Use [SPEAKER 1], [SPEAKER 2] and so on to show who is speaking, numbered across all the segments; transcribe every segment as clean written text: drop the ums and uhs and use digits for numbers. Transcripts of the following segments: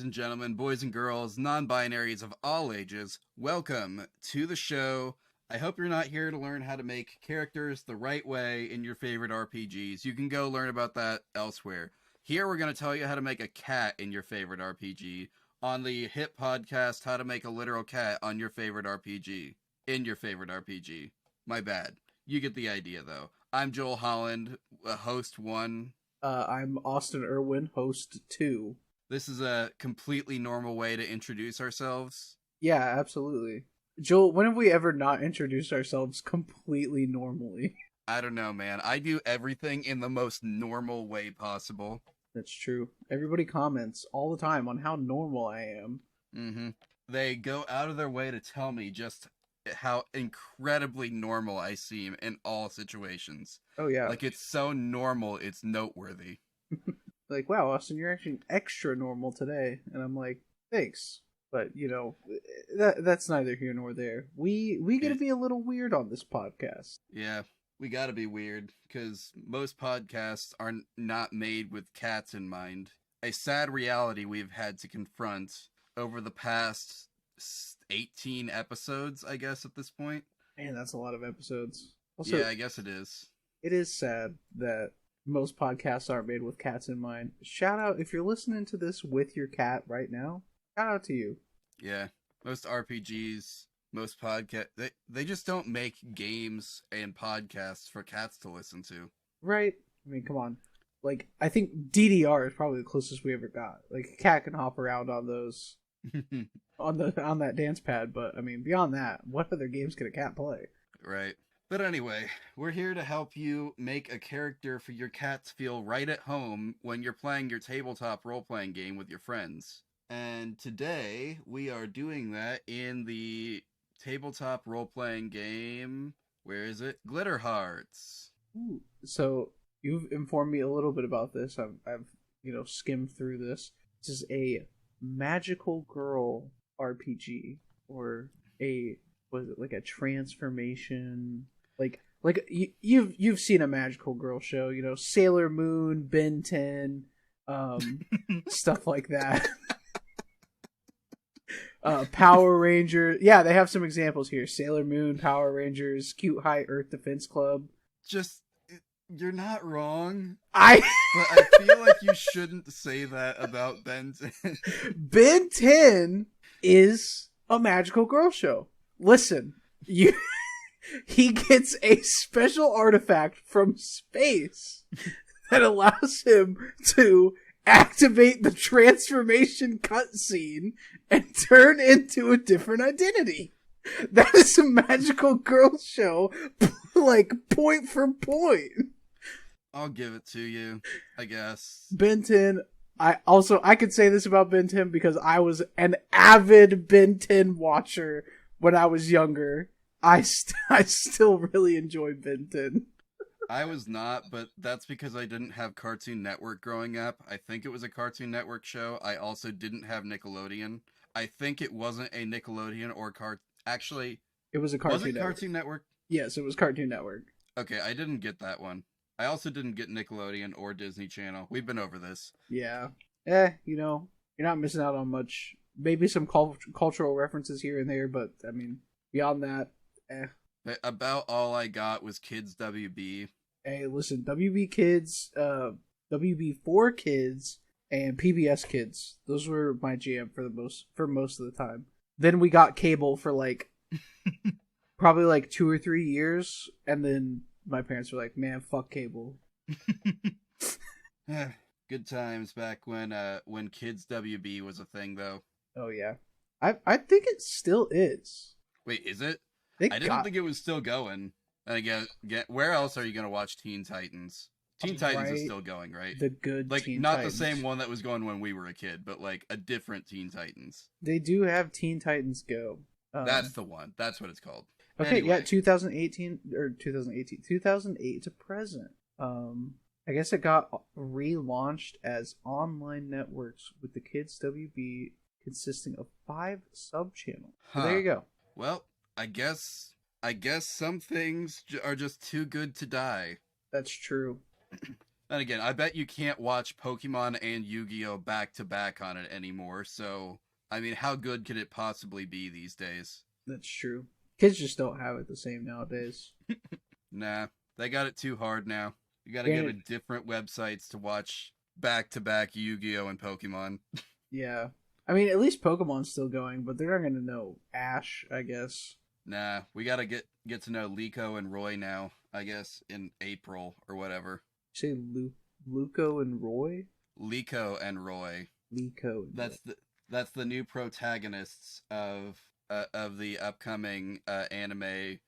[SPEAKER 1] and gentlemen, boys and girls, non-binaries of all ages, welcome to the show. I hope you're not here to learn how to make characters the right way in your favorite RPGs. You can go learn about that elsewhere. Here we're going to tell you how to make a cat in your favorite RPG on the hit podcast, How to Make a Literal Cat on Your Favorite RPG. In your favorite RPG. My bad. You get the idea, though. I'm Joel Holland, host 1.
[SPEAKER 2] I'm Austin Irwin, host 2.
[SPEAKER 1] This is a completely normal way to introduce ourselves.
[SPEAKER 2] Yeah, absolutely. Joel, when have we ever not introduced ourselves completely normally?
[SPEAKER 1] I don't know, man. I do everything in the most normal way possible.
[SPEAKER 2] That's true. Everybody comments all the time on how normal I am.
[SPEAKER 1] Mm-hmm. They go out of their way to tell me just how incredibly normal I seem in all situations.
[SPEAKER 2] Oh, yeah.
[SPEAKER 1] Like, it's so normal, it's noteworthy.
[SPEAKER 2] Like, wow, Austin, you're actually extra normal today. And I'm like, thanks. But, you know, that's neither here nor there. We get to be a little weird on this podcast.
[SPEAKER 1] Yeah, we gotta be weird, because most podcasts are not made with cats in mind. A sad reality we've had to confront over the past 18 episodes, I guess, at this point.
[SPEAKER 2] Man, that's a lot of episodes. Also,
[SPEAKER 1] yeah, I guess it is.
[SPEAKER 2] It is sad that most podcasts aren't made with cats in mind. Shout out, if you're listening to this with your cat right now, shout out to you.
[SPEAKER 1] Yeah, most RPGs, most podcasts, they just don't make games and podcasts for cats to listen to.
[SPEAKER 2] Right? I mean, come on. Like, I think DDR is probably the closest we ever got. Like, a cat can hop around on those... on that dance pad, but I mean, beyond that, what other games can a cat play?
[SPEAKER 1] Right. But anyway, we're here to help you make a character for your cat to feel right at home when you're playing your tabletop role-playing game with your friends. And today, we are doing that in the tabletop role-playing game, where is it? Glitter Hearts.
[SPEAKER 2] Ooh. So, you've informed me a little bit about this. I've skimmed through this. This is a magical girl RPG, or was it like a transformation, like you've seen a magical girl show, Sailor Moon, Ben 10, stuff like that. Power Rangers, yeah, they have some examples here. Sailor Moon, Power Rangers, Cute High Earth Defense Club.
[SPEAKER 1] You're not wrong. But
[SPEAKER 2] I
[SPEAKER 1] feel like you shouldn't say that about Ben 10.
[SPEAKER 2] Ben 10 is a magical girl show. Listen, he gets a special artifact from space that allows him to activate the transformation cutscene and turn into a different identity. That is a magical girl show, like, point for point.
[SPEAKER 1] I'll give it to you, I guess.
[SPEAKER 2] Ben 10, I could say this about Ben 10 because I was an avid Ben 10 watcher when I was younger. I still really enjoy Ben 10.
[SPEAKER 1] I was not, but that's because I didn't have Cartoon Network growing up. I think it was a Cartoon Network show. I also didn't have Nickelodeon. I think it wasn't a Nickelodeon or Actually,
[SPEAKER 2] it was a Cartoon
[SPEAKER 1] was it
[SPEAKER 2] Network.
[SPEAKER 1] Cartoon Network?
[SPEAKER 2] Yes, it was Cartoon Network.
[SPEAKER 1] Okay, I didn't get that one. I also didn't get Nickelodeon or Disney Channel. We've been over this.
[SPEAKER 2] Yeah. You're not missing out on much. Maybe some cultural references here and there, but, I mean, beyond that,
[SPEAKER 1] About all I got was Kids WB.
[SPEAKER 2] Hey, listen, WB Kids, WB4 Kids, and PBS Kids. Those were my jam for most of the time. Then we got cable for, like, probably, like, 2 or 3 years, and then my parents were like, man, fuck cable.
[SPEAKER 1] Good times back when Kids WB was a thing, though.
[SPEAKER 2] Oh, yeah. I think it still is.
[SPEAKER 1] Wait, is it? I didn't think it was still going. Again, where else are you going to watch Teen Titans? Teen Titans is still going, right?
[SPEAKER 2] The good
[SPEAKER 1] like,
[SPEAKER 2] Teen
[SPEAKER 1] not
[SPEAKER 2] Titans.
[SPEAKER 1] The same one that was going when we were a kid, but, like, a different Teen Titans.
[SPEAKER 2] They do have Teen Titans Go.
[SPEAKER 1] That's the one. That's what it's called.
[SPEAKER 2] Okay,
[SPEAKER 1] anyway.
[SPEAKER 2] Yeah, 2008 to present. I guess it got relaunched as online networks with the Kids WB consisting of 5 sub-channels. So there you go.
[SPEAKER 1] Well, I guess some things are just too good to die.
[SPEAKER 2] That's true.
[SPEAKER 1] And again, I bet you can't watch Pokemon and Yu-Gi-Oh back to back on it anymore. So, I mean, how good could it possibly be these days?
[SPEAKER 2] That's true. Kids just don't have it the same nowadays.
[SPEAKER 1] Nah, they got it too hard now. You got to go to
[SPEAKER 2] Granted,
[SPEAKER 1] different websites to watch back to back Yu-Gi-Oh and Pokemon.
[SPEAKER 2] yeah. I mean, at least Pokemon's still going, but they're not going to know Ash, I guess.
[SPEAKER 1] Nah, we got to get to know Liko and Roy now. I guess in April or whatever.
[SPEAKER 2] Say Luco and Roy?
[SPEAKER 1] Liko and Roy.
[SPEAKER 2] Lico and Roy.
[SPEAKER 1] That's the new protagonists of the upcoming anime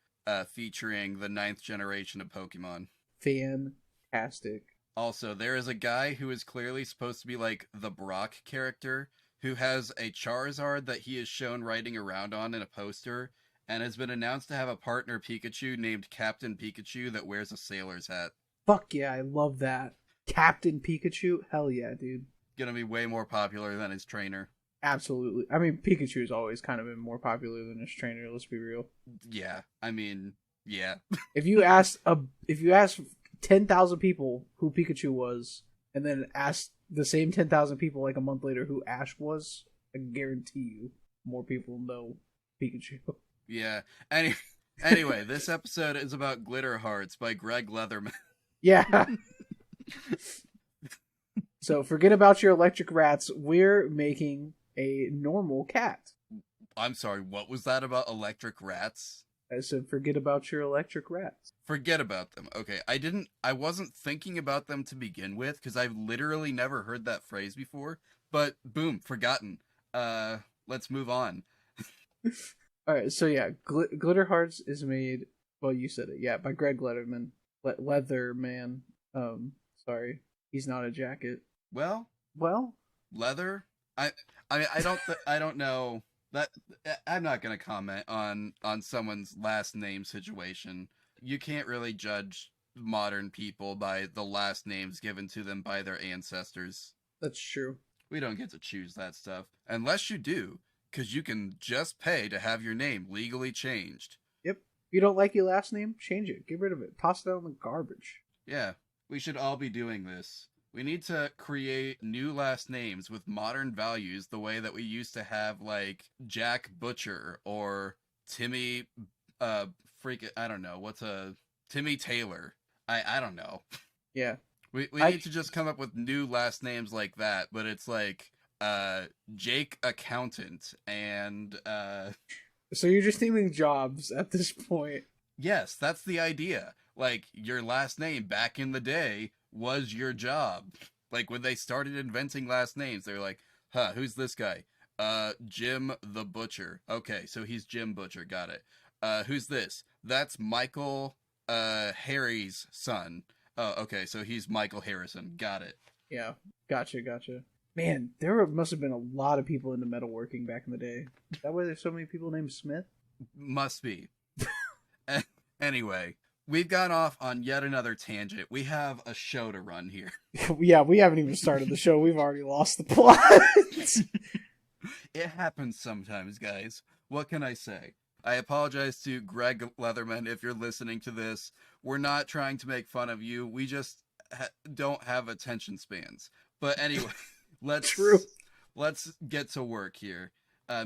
[SPEAKER 1] featuring the ninth generation of Pokemon.
[SPEAKER 2] Fantastic.
[SPEAKER 1] Also, there is a guy who is clearly supposed to be like the Brock character who has a Charizard that he is shown riding around on in a poster and has been announced to have a partner Pikachu named Captain Pikachu that wears a sailor's hat.
[SPEAKER 2] Fuck yeah, I love that. Captain Pikachu? Hell yeah, dude.
[SPEAKER 1] Gonna be way more popular than his trainer.
[SPEAKER 2] Absolutely. I mean, Pikachu's always kind of been more popular than his trainer, let's be real.
[SPEAKER 1] Yeah, I mean, yeah.
[SPEAKER 2] If you ask 10,000 people who Pikachu was, and then asked the same 10,000 people like a month later who Ash was, I guarantee you more people know Pikachu.
[SPEAKER 1] Yeah. Anyway, this episode is about Glitter Hearts by Greg Leatherman.
[SPEAKER 2] Yeah. So forget about your electric rats. We're making a normal cat.
[SPEAKER 1] I'm sorry, what was that about electric rats?
[SPEAKER 2] I said forget about your electric rats.
[SPEAKER 1] Forget about them. Okay, I wasn't thinking about them to begin with because I've literally never heard that phrase before, but boom, forgotten. Let's move on.
[SPEAKER 2] Alright, so yeah, Glitter Hearts is made, well, you said it, yeah, by Greg Leatherman. Leatherman. Sorry. He's not a jacket.
[SPEAKER 1] Well, leather? I mean, I don't know. That I'm not going to comment on someone's last name situation. You can't really judge modern people by the last names given to them by their ancestors.
[SPEAKER 2] That's true.
[SPEAKER 1] We don't get to choose that stuff. Unless you do, because you can just pay to have your name legally changed.
[SPEAKER 2] Yep. If you don't like your last name, change it. Get rid of it. Toss it out in the garbage.
[SPEAKER 1] Yeah, we should all be doing this. We need to create new last names with modern values the way that we used to have, like, Jack Butcher or Timmy, I don't know, Timmy Taylor. I don't know.
[SPEAKER 2] Yeah.
[SPEAKER 1] We need to just come up with new last names like that, but it's like, Jake Accountant and,
[SPEAKER 2] So you're just naming jobs at this point.
[SPEAKER 1] Yes, that's the idea. Like, your last name back in the day was your job. Like, when they started inventing last names, they were like, who's this guy? Jim the Butcher. Okay, so he's Jim Butcher, got it. Who's this? That's Michael, Harry's son. Oh, okay, so he's Michael Harrison, got it.
[SPEAKER 2] Yeah, gotcha. Man, there must have been a lot of people into metalworking back in the day. That way there's so many people named Smith?
[SPEAKER 1] Must be. Anyway, we've gone off on yet another tangent. We have a show to run here.
[SPEAKER 2] Yeah, we haven't even started the show. We've already lost the plot.
[SPEAKER 1] It happens sometimes, guys. What can I say? I apologize to Greg Leatherman if you're listening to this. We're not trying to make fun of you. We just don't have attention spans. But anyway, let's get to work here,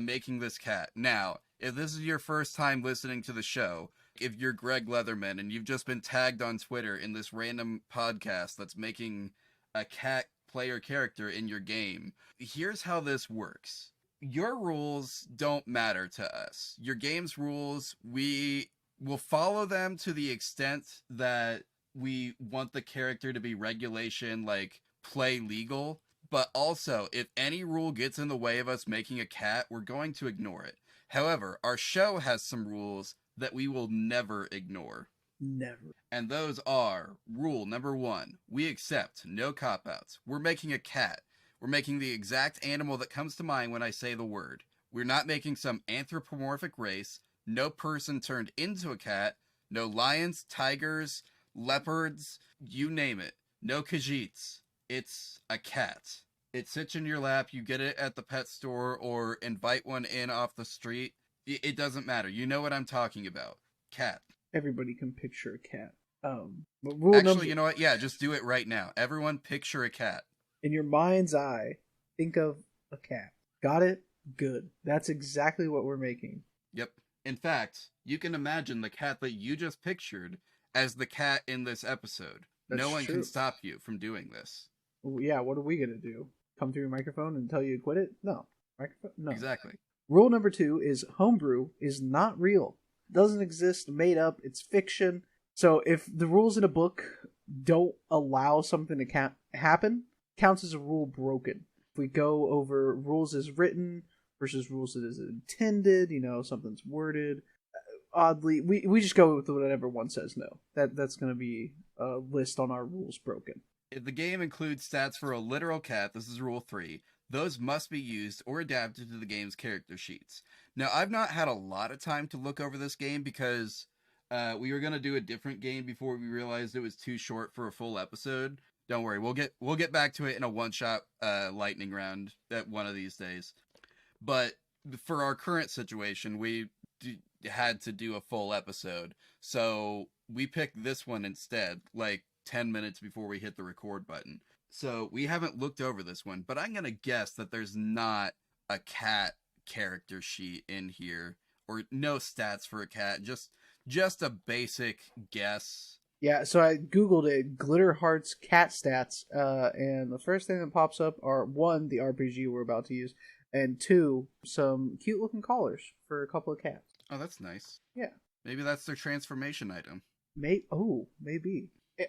[SPEAKER 1] making this cat. Now, if this is your first time listening to the show, if you're Greg Leatherman and you've just been tagged on Twitter in this random podcast that's making a cat player character in your game, here's how this works. Your rules don't matter to us. Your game's rules, we will follow them to the extent that we want the character to be regulation, like play legal. But also, if any rule gets in the way of us making a cat, we're going to ignore it. However, our show has some rules that we will never ignore.
[SPEAKER 2] Never.
[SPEAKER 1] And those are, rule number 1, we accept no cop-outs. We're making a cat. We're making the exact animal that comes to mind when I say the word. We're not making some anthropomorphic race, no person turned into a cat, no lions, tigers, leopards, you name it. No Khajiits. It's a cat. It sits in your lap, you get it at the pet store, or invite one in off the street. It doesn't matter. You know what I'm talking about. Cat.
[SPEAKER 2] Everybody can picture a cat. But rule
[SPEAKER 1] Actually,
[SPEAKER 2] number
[SPEAKER 1] you know what? Yeah, just do it right now. Everyone picture a cat.
[SPEAKER 2] in your mind's eye, think of a cat. Got it? Good. That's exactly what we're making.
[SPEAKER 1] Yep. In fact, you can imagine the cat that you just pictured as the cat in this episode.
[SPEAKER 2] That's
[SPEAKER 1] No one can
[SPEAKER 2] true.
[SPEAKER 1] stop you from doing this.
[SPEAKER 2] Yeah, what are we gonna do? Come through your microphone and tell you to quit it? No. Microphone? No.
[SPEAKER 1] Exactly.
[SPEAKER 2] Rule number 2 is homebrew is not real. It doesn't exist, made up, it's fiction. So if the rules in a book don't allow something to happen, counts as a rule broken. If we go over rules as written versus rules as intended, something's worded oddly, we just go with whatever one says no. That's going to be a list on our rules broken.
[SPEAKER 1] If the game includes stats for a literal cat, this is rule 3, those must be used or adapted to the game's character sheets. Now, I've not had a lot of time to look over this game because we were going to do a different game before we realized it was too short for a full episode. Don't worry, we'll get back to it in a one-shot lightning round at one of these days. But for our current situation, we had to do a full episode. So we picked this one instead, like 10 minutes before we hit the record button. So we haven't looked over this one, but I'm going to guess that there's not a cat character sheet in here, or no stats for a cat, just a basic guess.
[SPEAKER 2] Yeah, so I googled it, Glitter Hearts cat stats, and the first thing that pops up are 1, the RPG we're about to use, and 2, some cute looking collars for a couple of cats.
[SPEAKER 1] Oh, that's nice.
[SPEAKER 2] Yeah.
[SPEAKER 1] Maybe that's their transformation item.
[SPEAKER 2] Maybe.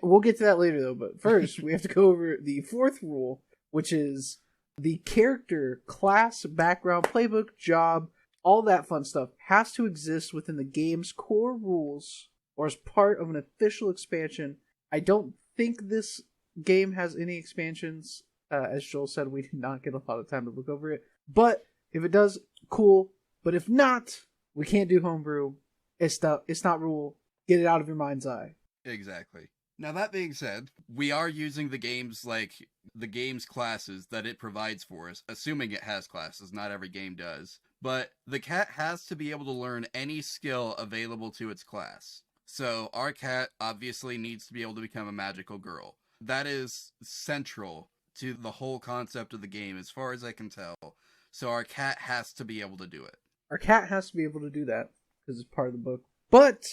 [SPEAKER 2] We'll get to that later though, but first we have to go over the 4th rule, which is the character, class, background, playbook, job, all that fun stuff has to exist within the game's core rules or as part of an official expansion. I don't think this game has any expansions. As Joel said, we did not get a lot of time to look over it. But if it does, cool. But if not, we can't do homebrew. It's not rule. Get it out of your mind's eye.
[SPEAKER 1] Exactly. Now, that being said, we are using the game's classes that it provides for us, assuming it has classes. Not every game does. But the cat has to be able to learn any skill available to its class. So our cat obviously needs to be able to become a magical girl. That is central to the whole concept of the game, as far as I can tell. So our cat has to be able to do it.
[SPEAKER 2] Our cat has to be able to do that, because it's part of the book. But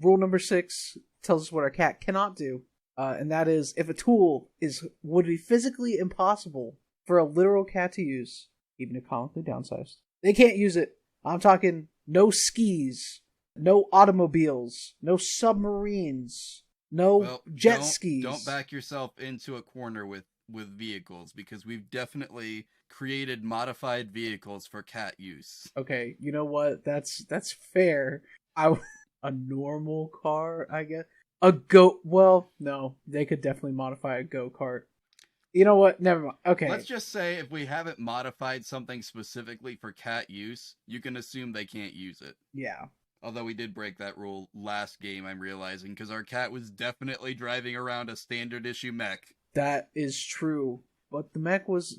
[SPEAKER 2] rule number 6 tells us what our cat cannot do, and that is if a tool would be physically impossible for a literal cat to use, even if comically downsized, they can't use it. I'm talking no skis, no automobiles, no submarines, no jet skis.
[SPEAKER 1] Don't back yourself into a corner with vehicles, because we've definitely created modified vehicles for cat use.
[SPEAKER 2] Okay, you know what? That's fair. A normal car, I guess. Well, no, they could definitely modify a go-kart. You know what? Never mind. Okay.
[SPEAKER 1] Let's just say if we haven't modified something specifically for cat use, you can assume they can't use it.
[SPEAKER 2] Yeah.
[SPEAKER 1] Although we did break that rule last game, I'm realizing, because our cat was definitely driving around a standard issue mech.
[SPEAKER 2] That is true. But the mech was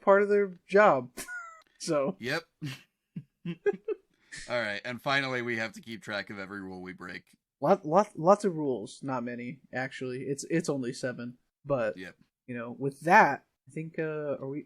[SPEAKER 2] part of their job. So.
[SPEAKER 1] Yep. All right, and finally, we have to keep track of every rule we break.
[SPEAKER 2] Lots of rules, not many actually. It's only 7, but
[SPEAKER 1] yep.
[SPEAKER 2] With that, I think are we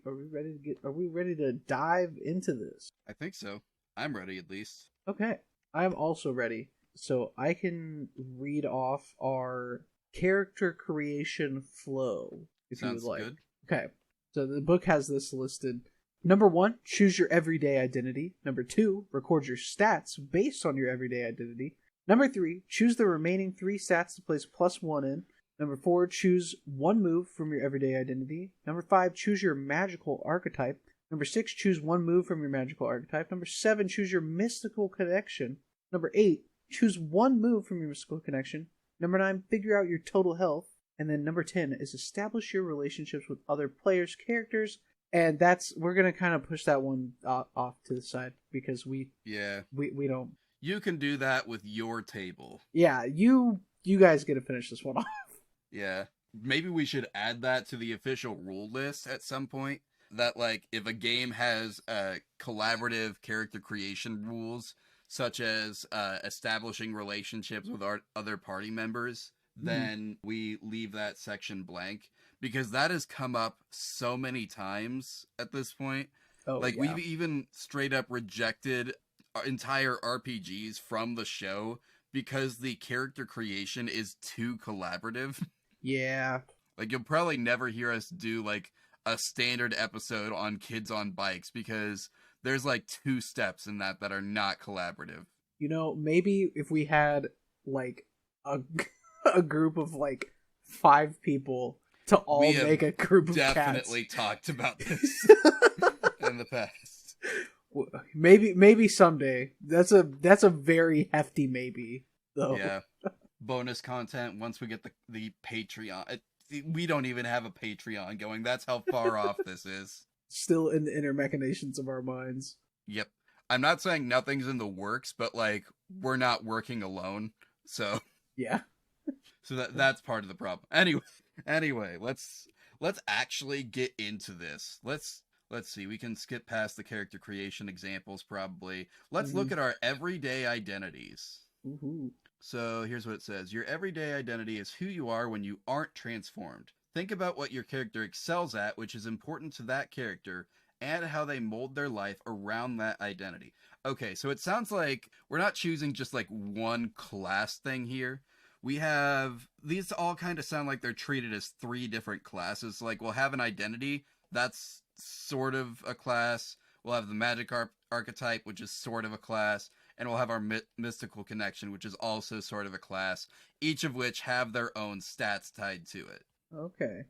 [SPEAKER 2] ready to dive into this?
[SPEAKER 1] I think so. I'm ready at least.
[SPEAKER 2] Okay, I'm also ready. So I can read off our character creation flow if
[SPEAKER 1] Sounds
[SPEAKER 2] you would like.
[SPEAKER 1] Good.
[SPEAKER 2] Okay, so the book has this listed. Number 1, choose your everyday identity. Number 2, record your stats based on your everyday identity. Number 3, choose the remaining 3 stats to place +1 in. Number 4, choose 1 move from your everyday identity. Number 5, choose your magical archetype. Number 6, choose 1 move from your magical archetype. Number 7, choose your mystical connection. Number 8, choose 1 move from your mystical connection. Number 9, figure out your total health. And then number 10 is establish your relationships with other players' characters. And we're going to kind of push that one off to the side because we don't.
[SPEAKER 1] You can do that with your table.
[SPEAKER 2] Yeah, you guys get to finish this one off.
[SPEAKER 1] Yeah. Maybe we should add that to the official rule list at some point. That, like, if a game has collaborative character creation rules, such as establishing relationships with our other party members, then we leave that section blank, because that has come up so many times at this point.
[SPEAKER 2] Oh,
[SPEAKER 1] Like,
[SPEAKER 2] yeah.
[SPEAKER 1] we've even straight up rejected entire RPGs from the show because the character creation is too collaborative.
[SPEAKER 2] Yeah.
[SPEAKER 1] Like, you'll probably never hear us do, like, a standard episode on kids on bikes, because there's, like, 2 steps in that are not collaborative.
[SPEAKER 2] You know, maybe if we had like a a group of like 5 people to all
[SPEAKER 1] We have
[SPEAKER 2] make a group of
[SPEAKER 1] definitely
[SPEAKER 2] cats.
[SPEAKER 1] talked about this in the past.
[SPEAKER 2] Maybe someday. That's a very hefty maybe though.
[SPEAKER 1] Yeah. Bonus content once we get the Patreon. We don't even have a Patreon going. That's how far off this is.
[SPEAKER 2] Still in the inner machinations of our minds.
[SPEAKER 1] Yep. I'm not saying nothing's in the works, but like, we're not working alone. So
[SPEAKER 2] Yeah.
[SPEAKER 1] so that's part of the problem. Anyway, let's actually get into this. Let's see. We can skip past the character creation examples probably. Let's look at our everyday identities.
[SPEAKER 2] Woohoo.
[SPEAKER 1] So here's what it says. Your everyday identity is who you are when you aren't transformed. Think about what your character excels at, which is important to that character, and how they mold their life around that identity. Okay, so it sounds like we're not choosing just like one class thing here. We have, these all kind of sound like they're treated as 3 different classes. Like, we'll have an identity, that's sort of a class. We'll have the magic archetype, which is sort of a class. And we'll have our mystical connection, which is also sort of a class, each of which have their own stats tied to it.
[SPEAKER 2] Okay.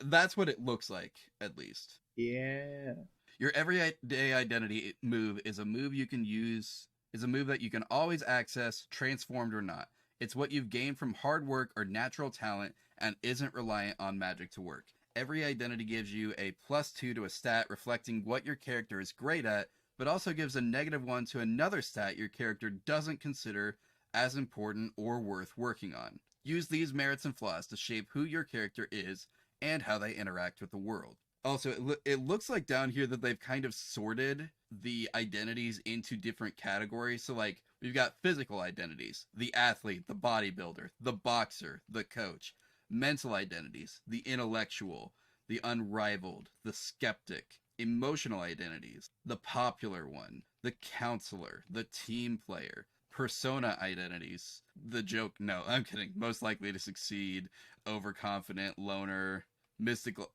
[SPEAKER 1] That's what it looks like, at least.
[SPEAKER 2] Yeah.
[SPEAKER 1] Your everyday identity move is a move you can use, is a move that you can always access, transformed or not. It's what you've gained from hard work or natural talent and isn't reliant on magic to work. Every identity gives you a +2 to a stat reflecting what your character is great at, but also gives a -1 to another stat your character doesn't consider as important or worth working on. Use these merits and flaws to shape who your character is and how they interact with the world. Also, it looks like down here that they've kind of sorted the identities into different categories. So, like, we've got physical identities, the athlete, the bodybuilder, the boxer, the coach. Mental identities, the intellectual, the unrivaled, the skeptic. Emotional identities, the popular one, the counselor, the team player. Persona identities, the joke, no, I'm kidding, most likely to succeed, overconfident, loner, mystical.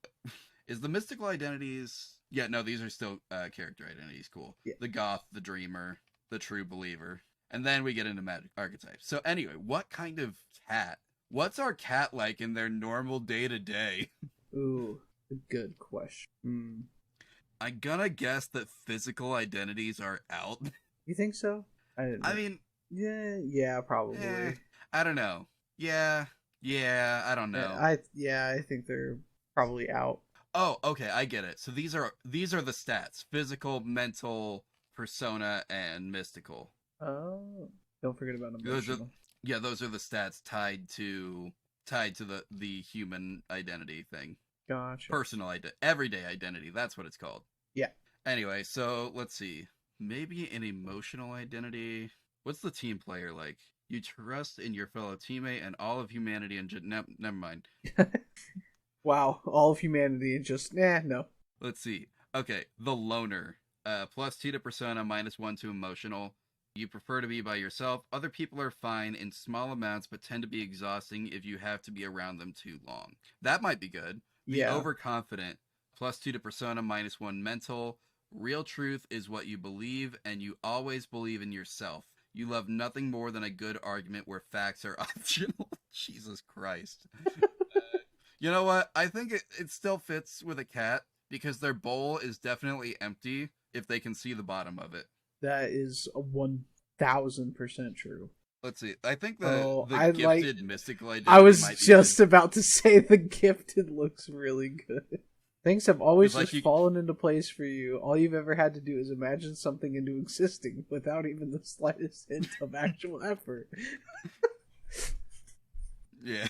[SPEAKER 1] Is the mystical identities, yeah, no, these are still character identities, cool.
[SPEAKER 2] Yeah.
[SPEAKER 1] The goth, the dreamer, the true believer. And then we get into magic archetypes. So anyway, what kind of cat, what's our cat like in their normal day-to-day?
[SPEAKER 2] Ooh, good question.
[SPEAKER 1] I'm gonna guess that physical identities are out.
[SPEAKER 2] You think so?
[SPEAKER 1] I mean,
[SPEAKER 2] yeah, probably.
[SPEAKER 1] I don't know. Yeah, I don't know.
[SPEAKER 2] I think they're probably out.
[SPEAKER 1] Oh, okay, I get it. So these are the stats: physical, mental, persona, and mystical.
[SPEAKER 2] Oh, don't forget about emotional.
[SPEAKER 1] Those are the stats tied to the human identity thing.
[SPEAKER 2] Gotcha.
[SPEAKER 1] Personal everyday identity. That's what it's called.
[SPEAKER 2] Yeah.
[SPEAKER 1] Anyway, so let's see. Maybe an emotional identity. What's the team player like? You trust in your fellow teammate and all of humanity and never mind.
[SPEAKER 2] Wow, all of humanity and just no.
[SPEAKER 1] Let's see. Okay, the loner. +2 to persona, -1 to emotional. You prefer to be by yourself. Other people are fine in small amounts, but tend to be exhausting if you have to be around them too long. That might be good. The overconfident. +2 to persona, -1 mental. Real truth is what you believe, and you always believe in yourself. You love nothing more than a good argument where facts are optional. Jesus Christ. You know what? I think it still fits with a cat, because their bowl is definitely empty if they can see the bottom of it.
[SPEAKER 2] That is 1000% true.
[SPEAKER 1] Let's see. I think the gifted mystical identity.
[SPEAKER 2] I was
[SPEAKER 1] might be
[SPEAKER 2] just about to say the gifted looks really good. Things have always just fallen into place for you. All you've ever had to do is imagine something into existing without even the slightest hint of actual effort.
[SPEAKER 1] Yeah.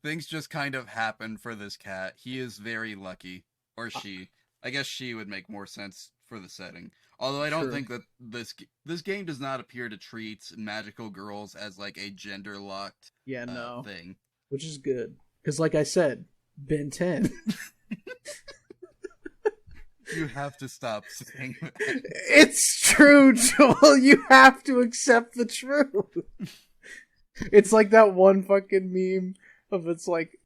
[SPEAKER 1] Things just kind of happen for this cat. He is very lucky. Or she. I guess she would make more sense for the setting. Although I don't
[SPEAKER 2] True.
[SPEAKER 1] think that this game does not appear to treat magical girls as like a gender locked
[SPEAKER 2] Yeah, no.
[SPEAKER 1] thing.
[SPEAKER 2] Which is good. Because, like I said, Ben 10.
[SPEAKER 1] You have to stop saying that.
[SPEAKER 2] It's true, Joel. You have to accept the truth. It's like that one fucking meme of it's like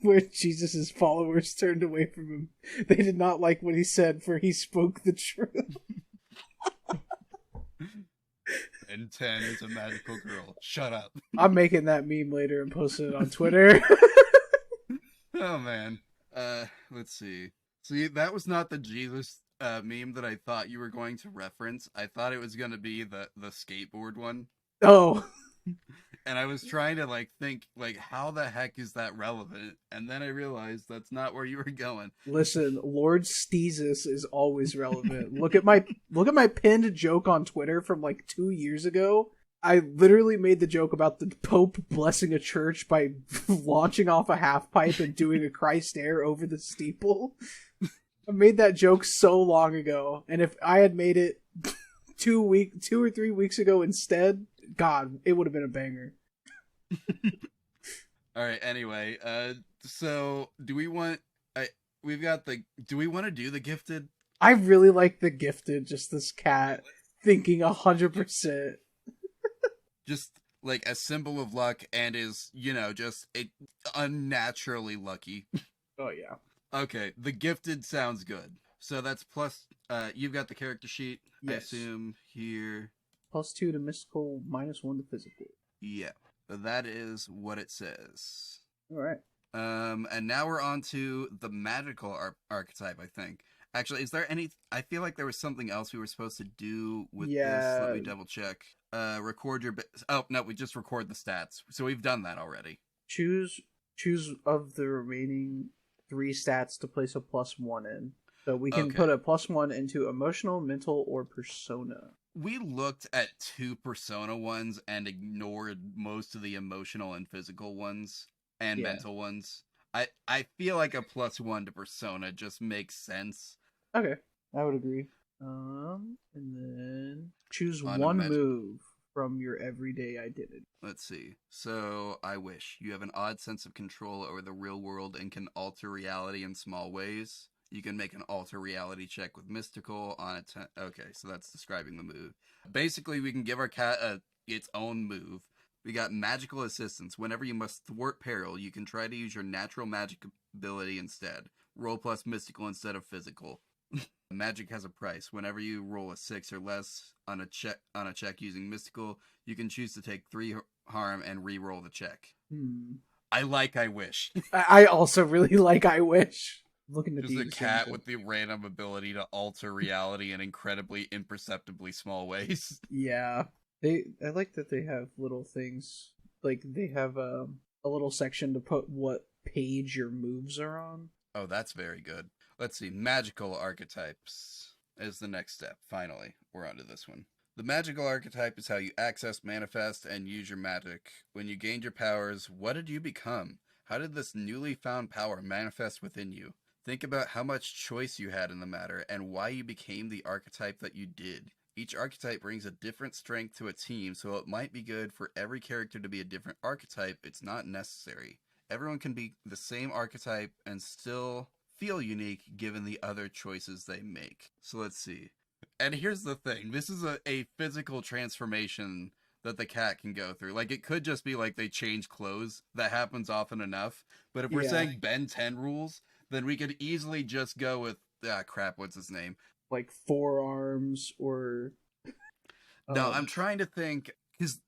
[SPEAKER 2] where Jesus' followers turned away from him. They did not like what he said, for he spoke the truth.
[SPEAKER 1] And 10 is a magical girl. Shut up.
[SPEAKER 2] I'm making that meme later and posting it on Twitter.
[SPEAKER 1] Oh man. Let's see. See, that was not the Jesus meme that I thought you were going to reference. I thought it was going to be the skateboard one.
[SPEAKER 2] Oh.
[SPEAKER 1] And I was trying to like think like how the heck is that relevant? And then I realized that's not where you were going.
[SPEAKER 2] Listen, Lord Steezus is always relevant. Look at my pinned joke on Twitter from like 2 years ago. I literally made the joke about the Pope blessing a church by launching off a half pipe and doing a Christ air over the steeple. I made that joke so long ago, and if I had made it 2 or 3 weeks ago instead, God, it would have been a banger.
[SPEAKER 1] All right. Anyway, so do we want? Do we want to do the gifted?
[SPEAKER 2] I really like the Gifted. Just this cat thinking 100%.
[SPEAKER 1] Just like a symbol of luck, and is just unnaturally lucky.
[SPEAKER 2] Oh yeah.
[SPEAKER 1] Okay, the gifted sounds good. So that's plus. You've got the character sheet.
[SPEAKER 2] Yes.
[SPEAKER 1] I assume here.
[SPEAKER 2] +2 to mystical, -1 to physical.
[SPEAKER 1] Yeah, that is what it says.
[SPEAKER 2] All right.
[SPEAKER 1] And now we're on to the magical archetype, I think. Actually, is there any... I feel like there was something else we were supposed to do with this. Let me double check. Record your... Oh, no, we just record the stats. So we've done that already.
[SPEAKER 2] Choose of the remaining 3 stats to place a +1 in. So we can put a +1 into emotional, mental, or persona.
[SPEAKER 1] We looked at 2 persona ones and ignored most of the emotional and physical ones and mental ones. I feel like a +1 to persona just makes sense.
[SPEAKER 2] Okay, I would agree. And then choose
[SPEAKER 1] On
[SPEAKER 2] one move from your everyday identity.
[SPEAKER 1] Let's see. So, I wish. You have an odd sense of control over the real world and can alter reality in small ways. You can make an alter reality check with mystical on a okay, so that's describing the move. Basically, we can give our cat its own move. We got magical assistance. Whenever you must thwart peril, you can try to use your natural magic ability instead. Roll plus mystical instead of physical. Magic has a price. Whenever you roll a 6 or less on a check using mystical, you can choose to take 3 harm and re-roll the check. I like I wish.
[SPEAKER 2] I also really like I wish. Looking at
[SPEAKER 1] just a cat with the random ability to alter reality in incredibly imperceptibly small ways.
[SPEAKER 2] Yeah. I like that they have little things. Like, they have a little section to put what page your moves are on.
[SPEAKER 1] Oh, that's very good. Let's see. Magical archetypes is the next step. Finally, we're onto this one. The magical archetype is how you access, manifest, and use your magic. When you gained your powers, what did you become? How did this newly found power manifest within you? Think about how much choice you had in the matter and why you became the archetype that you did. Each archetype brings a different strength to a team, so it might be good for every character to be a different archetype. It's not necessary. Everyone can be the same archetype and still feel unique given the other choices they make. So let's see. And here's the thing. This is a physical transformation that the cat can go through. Like, it could just be like they change clothes. That happens often enough. But if we're saying Ben 10 rules, then we could easily just go with, what's his name?
[SPEAKER 2] Like forearms or...
[SPEAKER 1] No, I'm trying to think, because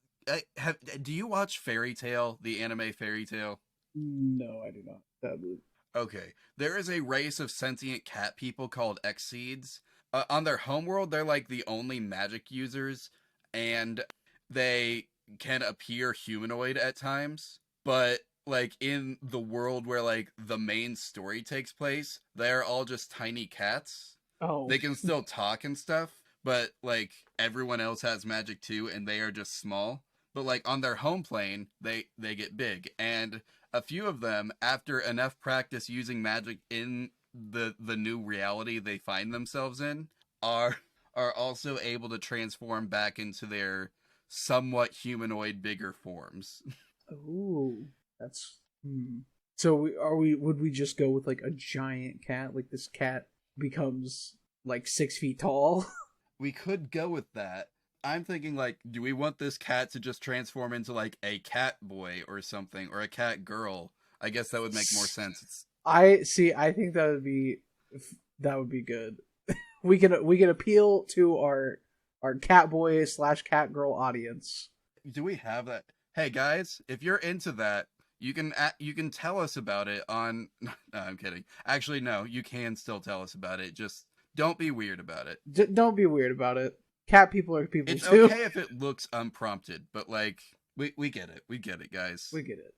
[SPEAKER 1] do you watch Fairy Tail, the anime Fairy Tail?
[SPEAKER 2] No, I do not. Sadly.
[SPEAKER 1] Okay. There is a race of sentient cat people called Exceeds. On their homeworld, they're like the only magic users, and they can appear humanoid at times, but like in the world where like the main story takes place, they're all just tiny cats.
[SPEAKER 2] Oh.
[SPEAKER 1] They can still talk and stuff, but like everyone else has magic too, and they are just small. But like on their home plane, they get big, and a few of them, after enough practice using magic in the new reality they find themselves in, are are also able to transform back into their somewhat humanoid bigger forms.
[SPEAKER 2] Ooh, that's. So would we just go with like a giant cat? Like this cat becomes like 6 feet tall.
[SPEAKER 1] We could go with that. I'm thinking like, do we want this cat to just transform into like a cat boy or something, or a cat girl? I guess that would make more sense. It's,
[SPEAKER 2] I see. I think that would be good. We can appeal to our cat boy slash cat girl audience.
[SPEAKER 1] do we have that? Hey guys, if you're into that, you can tell us about it on. No, I'm kidding. Actually, no, you can still tell us about it. Just don't be weird about it.
[SPEAKER 2] Don't be weird about it. Cat people are people
[SPEAKER 1] It's
[SPEAKER 2] too.
[SPEAKER 1] okay if it looks unprompted, but like we get it. We get it, guys.
[SPEAKER 2] We get it.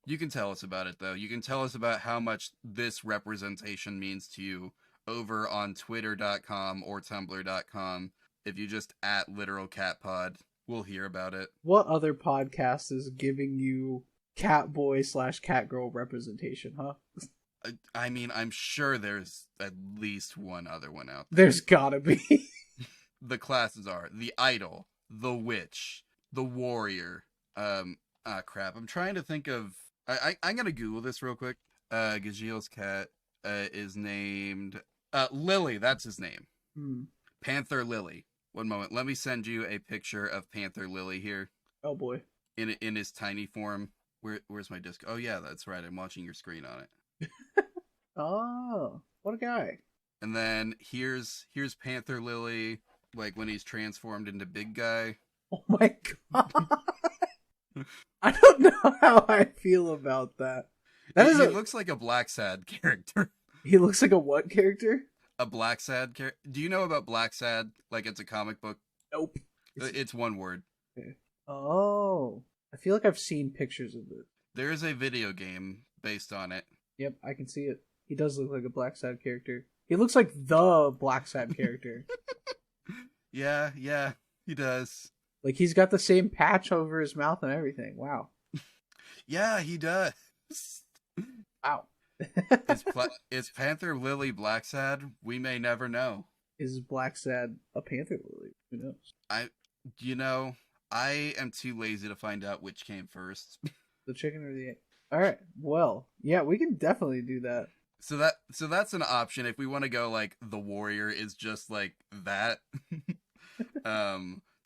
[SPEAKER 1] You can tell us about it though. You can tell us about how much this representation means to you over on twitter.com or tumblr.com. If you just at literal cat pod, we'll hear about it.
[SPEAKER 2] What other podcast is giving you cat boy slash cat girl representation, huh?
[SPEAKER 1] I mean, I'm sure there's at least one other one out there.
[SPEAKER 2] There's gotta be.
[SPEAKER 1] The classes are the idol, the witch, the warrior. Crap. I'm trying to think of. I'm gonna Google this real quick. Gajiel's cat is named Lily. That's his name. Panther Lily. One moment. Let me send you a picture of Panther Lily here.
[SPEAKER 2] Oh boy.
[SPEAKER 1] In his tiny form. Where's my disc? Oh yeah, that's right. I'm watching your screen on it.
[SPEAKER 2] Oh, what a guy.
[SPEAKER 1] And then here's Panther Lily, like when he's transformed into big guy.
[SPEAKER 2] Oh my god. I don't know how I feel about that.
[SPEAKER 1] He looks like a Black Sad character.
[SPEAKER 2] He looks like a what character?
[SPEAKER 1] A Black Sad character. Do you know about Black Sad? Like it's a comic book?
[SPEAKER 2] Nope.
[SPEAKER 1] It's one word.
[SPEAKER 2] Okay. Oh, I feel like I've seen pictures of it.
[SPEAKER 1] There is a video game based on it.
[SPEAKER 2] Yep, I can see it. He does look like a Black Sad character. He looks like the Black Sad character.
[SPEAKER 1] Yeah, he does.
[SPEAKER 2] Like he's got the same patch over his mouth and everything. Wow.
[SPEAKER 1] Yeah, he does.
[SPEAKER 2] Wow.
[SPEAKER 1] Is Panther Lily Black Sad? We may never know.
[SPEAKER 2] Is Black Sad a Panther Lily? Who knows?
[SPEAKER 1] I am too lazy to find out which came first.
[SPEAKER 2] The chicken or the egg? All right. Well, yeah, we can definitely do that.
[SPEAKER 1] So that's an option if we want to go like the warrior is just like that.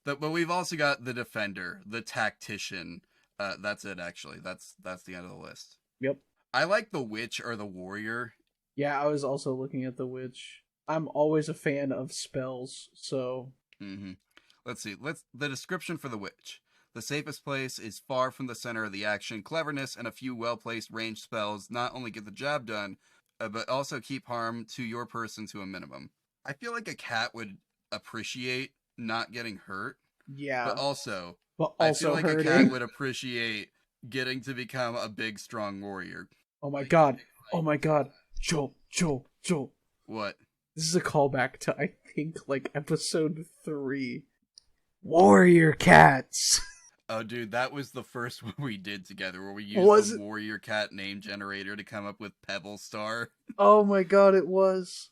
[SPEAKER 1] But we've also got the defender, the tactician. That's it actually. That's the end of the list.
[SPEAKER 2] Yep.
[SPEAKER 1] I like the witch or the warrior.
[SPEAKER 2] Yeah, I was also looking at the witch. I'm always a fan of spells, so.
[SPEAKER 1] Let's see. The description for the witch. The safest place is far from the center of the action. Cleverness and a few well-placed ranged spells not only get the job done, but also keep harm to your person to a minimum. I feel like a cat would appreciate not getting hurt.
[SPEAKER 2] Yeah.
[SPEAKER 1] But also
[SPEAKER 2] I
[SPEAKER 1] feel like
[SPEAKER 2] hurting.
[SPEAKER 1] a cat would appreciate getting to become a big, strong warrior.
[SPEAKER 2] Oh my god. Joel.
[SPEAKER 1] What?
[SPEAKER 2] This is a callback to, I think, like, episode 3. Warrior cats.
[SPEAKER 1] Oh, dude, that was the first one we did together, where we used the warrior cat name generator to come up with Pebble Star.
[SPEAKER 2] Oh my god, it was.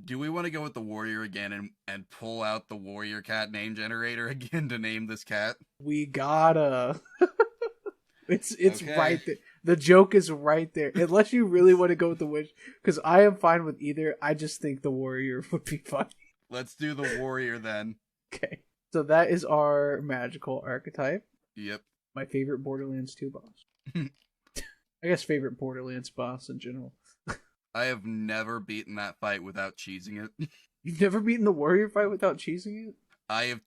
[SPEAKER 1] Do we want to go with the warrior again and pull out the warrior cat name generator again to name this cat?
[SPEAKER 2] We gotta. It's
[SPEAKER 1] Okay.
[SPEAKER 2] right there. The joke is right there. Unless you really want to go with the witch, because I am fine with either. I just think the warrior would be funny.
[SPEAKER 1] Let's do the warrior then.
[SPEAKER 2] Okay. So that is our magical archetype.
[SPEAKER 1] Yep.
[SPEAKER 2] My favorite Borderlands 2 boss. I guess favorite Borderlands boss in general.
[SPEAKER 1] I have never beaten that fight without cheesing it.
[SPEAKER 2] You've never beaten the warrior fight without cheesing it?
[SPEAKER 1] I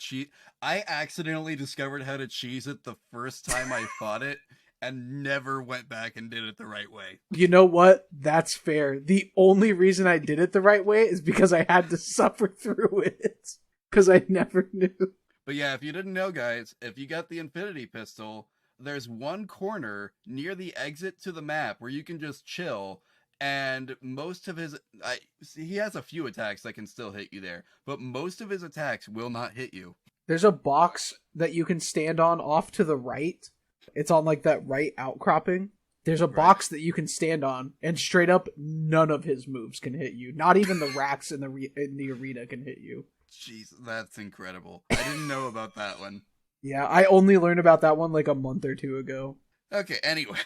[SPEAKER 1] accidentally discovered how to cheese it the first time I fought it, and never went back and did it the right way.
[SPEAKER 2] You know what? That's fair. The only reason I did it the right way is because I had to suffer through it. Because I never knew.
[SPEAKER 1] But yeah, if you didn't know, guys, if you got the Infinity Pistol, there's one corner near the exit to the map where you can just chill, and most of he has a few attacks that can still hit you there, but most of his attacks will not hit you.
[SPEAKER 2] There's a box that you can stand on off to the right. It's on like that right outcropping. There's a
[SPEAKER 1] Right.
[SPEAKER 2] box that you can stand on, and straight up, none of his moves can hit you. Not even the racks in the arena can hit you.
[SPEAKER 1] Jeez, that's incredible. I didn't know about that one.
[SPEAKER 2] Yeah, I only learned about that one like a month or two ago.
[SPEAKER 1] Okay, anyway.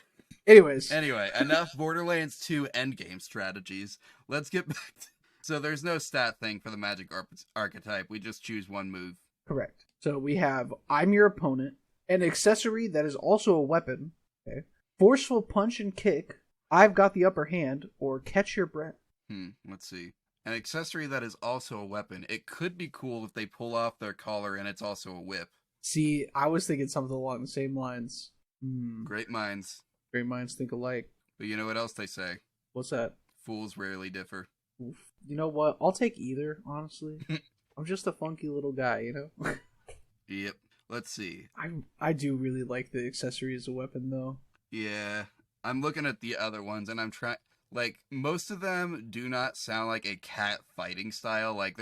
[SPEAKER 2] Anyways.
[SPEAKER 1] Anyway, enough Borderlands 2 endgame strategies. Let's get back to... So there's no stat thing for the magic archetype. We just choose one move.
[SPEAKER 2] Correct. So we have I'm your opponent, an accessory that is also a weapon. Okay. Forceful punch and kick, I've got the upper hand, or catch your breath.
[SPEAKER 1] Let's see. An accessory that is also a weapon. It could be cool if they pull off their collar and it's also a whip.
[SPEAKER 2] See, I was thinking something along the same lines.
[SPEAKER 1] Great minds.
[SPEAKER 2] Great minds think alike.
[SPEAKER 1] But you know what else they say?
[SPEAKER 2] What's that?
[SPEAKER 1] Fools rarely differ.
[SPEAKER 2] Oof. You know what? I'll take either, honestly. I'm just a funky little guy, you know?
[SPEAKER 1] Yep. Let's see.
[SPEAKER 2] I do really like the accessory as a weapon, though.
[SPEAKER 1] Yeah. I'm looking at the other ones and I'm trying... Like, most of them do not sound like a cat fighting style. Like,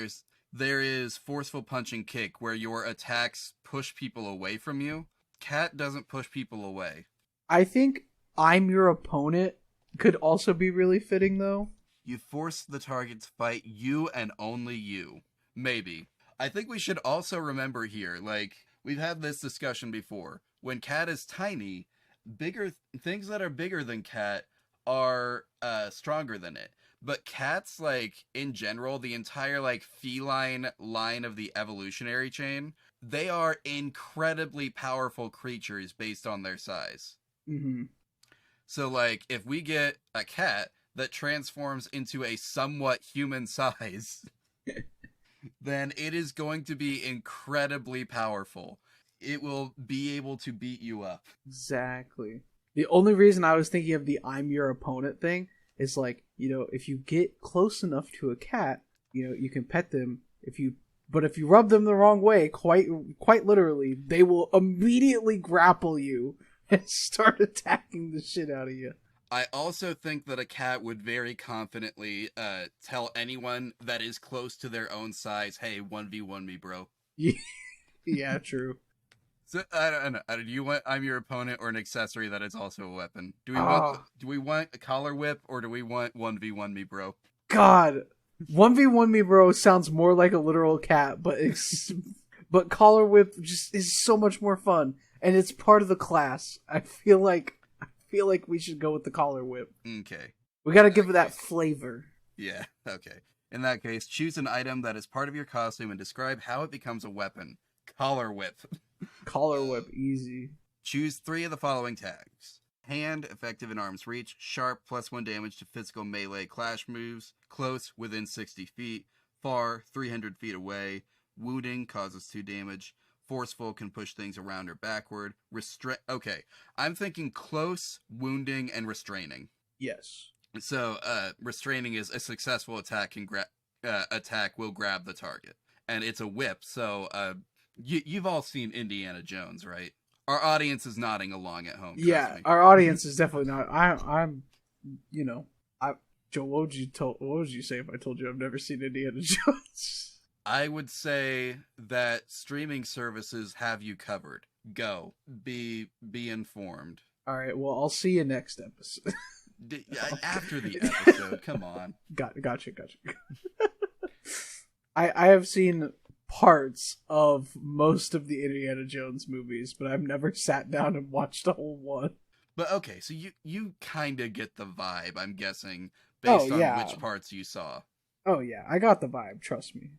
[SPEAKER 1] there is forceful punch and kick where your attacks push people away from you. Cat doesn't push people away.
[SPEAKER 2] I think I'm your opponent could also be really fitting, though.
[SPEAKER 1] You force the target to fight you and only you. Maybe. I think we should also remember here, like, we've had this discussion before. When Cat is tiny, things that are bigger than Cat are stronger than it. But cats, like, in general, the entire, like, feline line of the evolutionary chain, they are incredibly powerful creatures based on their size.
[SPEAKER 2] Mm-hmm.
[SPEAKER 1] So, like, if we get a cat that transforms into a somewhat human size, then it is going to be incredibly powerful. It will be able to beat you up.
[SPEAKER 2] Exactly. The only reason I was thinking of the I'm your opponent thing is like, you know, if you get close enough to a cat, you know, you can pet them. But if you rub them the wrong way, quite literally, they will immediately grapple you and start attacking the shit out of you.
[SPEAKER 1] I also think that a cat would very confidently tell anyone that is close to their own size, hey, 1v1 me, bro.
[SPEAKER 2] Yeah, true.
[SPEAKER 1] So I don't know. Do you want I'm your opponent or an accessory that is also a weapon? Do we want a collar whip or do we want 1v1 me, bro?
[SPEAKER 2] God, 1v1 me, bro sounds more like a literal cat, but collar whip just is so much more fun, and it's part of the class. I feel like we should go with the collar whip.
[SPEAKER 1] Okay.
[SPEAKER 2] We got to give it that flavor.
[SPEAKER 1] Yeah. Okay. In that case, choose an item that is part of your costume and describe how it becomes a weapon. Collar whip.
[SPEAKER 2] Collar whip, easy.
[SPEAKER 1] Choose 3 of the following tags. Hand, effective in arm's reach. Sharp, +1 damage to physical melee clash moves. Close, within 60 feet. Far, 300 feet away. Wounding, causes 2 damage. Forceful, can push things around or backward. Okay, I'm thinking close, wounding, and restraining.
[SPEAKER 2] Yes.
[SPEAKER 1] So, restraining is a successful attack attack will grab the target. And it's a whip, so, you've all seen Indiana Jones, right? Our audience is nodding along at home.
[SPEAKER 2] Yeah, our audience is definitely not. I'm, you know, Joe, what would you say if I told you I've never seen Indiana Jones?
[SPEAKER 1] I would say that streaming services have you covered. Go. Be informed.
[SPEAKER 2] All right, well, I'll see you next episode.
[SPEAKER 1] After the episode, come on.
[SPEAKER 2] Gotcha. I have seen parts of most of the Indiana Jones movies, but I've never sat down and watched a whole one.
[SPEAKER 1] But okay, so you kind of get the vibe, I'm guessing, based on which parts you saw.
[SPEAKER 2] Oh yeah, I got the vibe, trust me.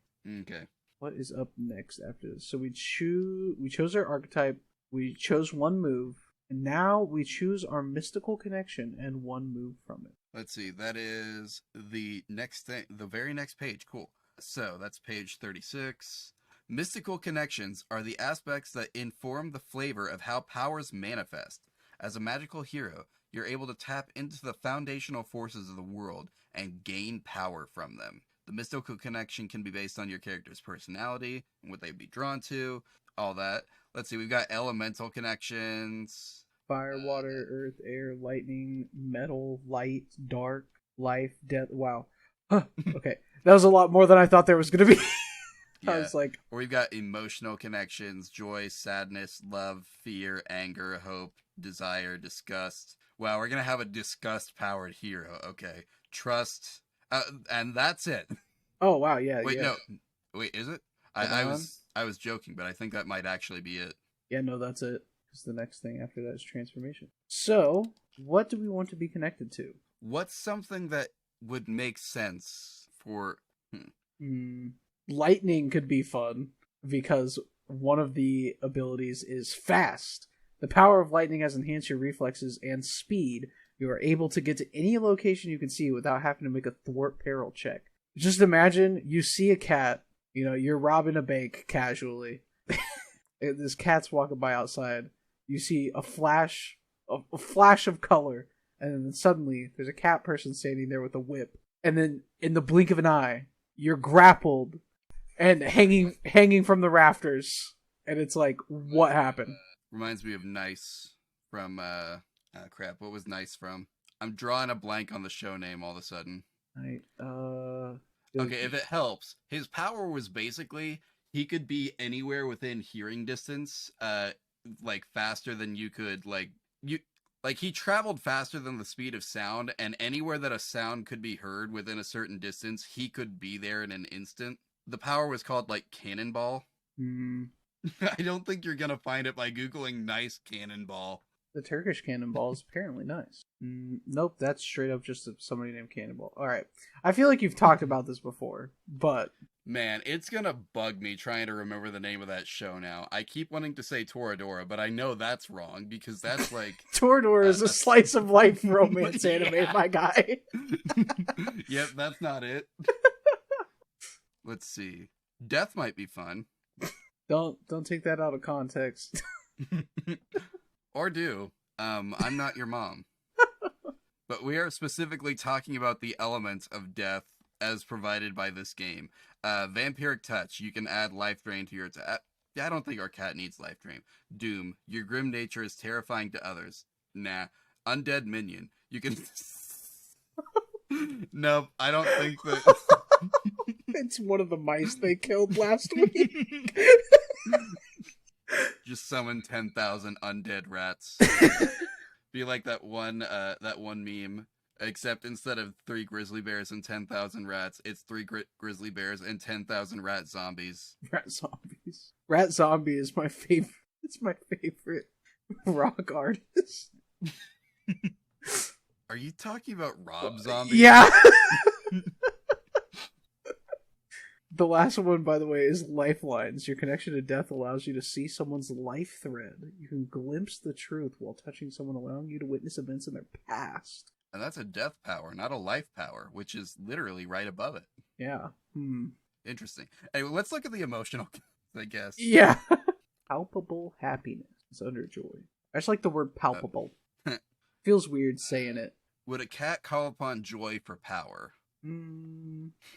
[SPEAKER 1] Okay.
[SPEAKER 2] What is up next after this? So we chose our archetype, we chose one move, and now we choose our mystical connection and one move from it.
[SPEAKER 1] Let's see, that is the next thing, the very next page. Cool. So that's page 36. Mystical connections are the aspects that inform the flavor of how powers manifest. As a magical hero, you're able to tap into the foundational forces of the world and gain power from them. The mystical connection can be based on your character's personality and what they'd be drawn to, all that. Let's see, we've got elemental connections.
[SPEAKER 2] Fire, water, earth, air, lightning, metal, light, dark, life, death. Wow. Okay. That was a lot more than I thought there was going to be. I
[SPEAKER 1] Yeah.
[SPEAKER 2] was like,
[SPEAKER 1] Or we've got emotional connections, joy, sadness, love, fear, anger, hope, desire, disgust. Wow, we're gonna have a disgust-powered hero. Okay. Trust. And that's it.
[SPEAKER 2] oh wow, yeah,
[SPEAKER 1] Wait,
[SPEAKER 2] yeah.
[SPEAKER 1] no. Wait, is it?
[SPEAKER 2] Hold
[SPEAKER 1] I
[SPEAKER 2] on.
[SPEAKER 1] was joking, but I think that might actually be it.
[SPEAKER 2] Yeah, no, that's it. Because the next thing after that is transformation. So, what do we want to be connected to?
[SPEAKER 1] What's something that would make sense for
[SPEAKER 2] Lightning could be fun because one of the abilities is fast. The power of lightning has enhanced your reflexes and speed. You are able to get to any location you can see without having to make a thwart peril check. Just imagine you see a cat, you're robbing a bank casually. This cat's walking by outside. You see a flash of color, and then suddenly there's a cat person standing there with a whip. And then in the blink of an eye, you're grappled and hanging from the rafters. And it's like, what happened?
[SPEAKER 1] Reminds me of Nice from crap. What was Nice from? I'm drawing a blank on the show name all of a sudden.
[SPEAKER 2] Right.
[SPEAKER 1] Okay, if it helps, his power was basically he could be anywhere within hearing distance, like faster than you could, he traveled faster than the speed of sound, and anywhere that a sound could be heard within a certain distance, he could be there in an instant. The power was called, Cannonball. I don't think you're gonna find it by Googling Nice Cannonball.
[SPEAKER 2] The Turkish Cannonball is apparently nice. Nope, that's straight up just somebody named Cannonball. Alright. I feel like you've talked about this before, but...
[SPEAKER 1] Man, it's gonna bug me trying to remember the name of that show now. I keep wanting to say Toradora, but I know that's wrong, because that's
[SPEAKER 2] Toradora is a slice of life romance anime, my guy.
[SPEAKER 1] Yep, that's not it. Let's see. Death might be fun.
[SPEAKER 2] Don't take that out of context.
[SPEAKER 1] Or do. I'm not your mom. But we are specifically talking about the elements of death as provided by this game. Vampiric Touch. You can add life drain to your attack. I don't think our cat needs life drain. Doom. Your grim nature is terrifying to others. Nah. Undead Minion. You can... Nope, I don't think that...
[SPEAKER 2] It's one of the mice they killed last week.
[SPEAKER 1] Just summon 10,000 undead rats. Be like that one meme, except instead of 3 grizzly bears and 10,000 rats, it's 3 grizzly bears and 10,000 rat zombies.
[SPEAKER 2] Rat zombies. Rat zombie is my favorite. It's my favorite rock artist.
[SPEAKER 1] Are you talking about Rob Zombie?
[SPEAKER 2] Yeah. The last one, by the way, is Lifelines. Your connection to death allows you to see someone's life thread. You can glimpse the truth while touching someone, allowing you to witness events in their past.
[SPEAKER 1] And that's a death power, not a life power, which is literally right above it.
[SPEAKER 2] Yeah.
[SPEAKER 1] Interesting. Anyway, let's look at the emotional, I guess.
[SPEAKER 2] Yeah. Palpable happiness is under joy. I just like the word palpable. Feels weird saying it.
[SPEAKER 1] Would a cat call upon joy for power?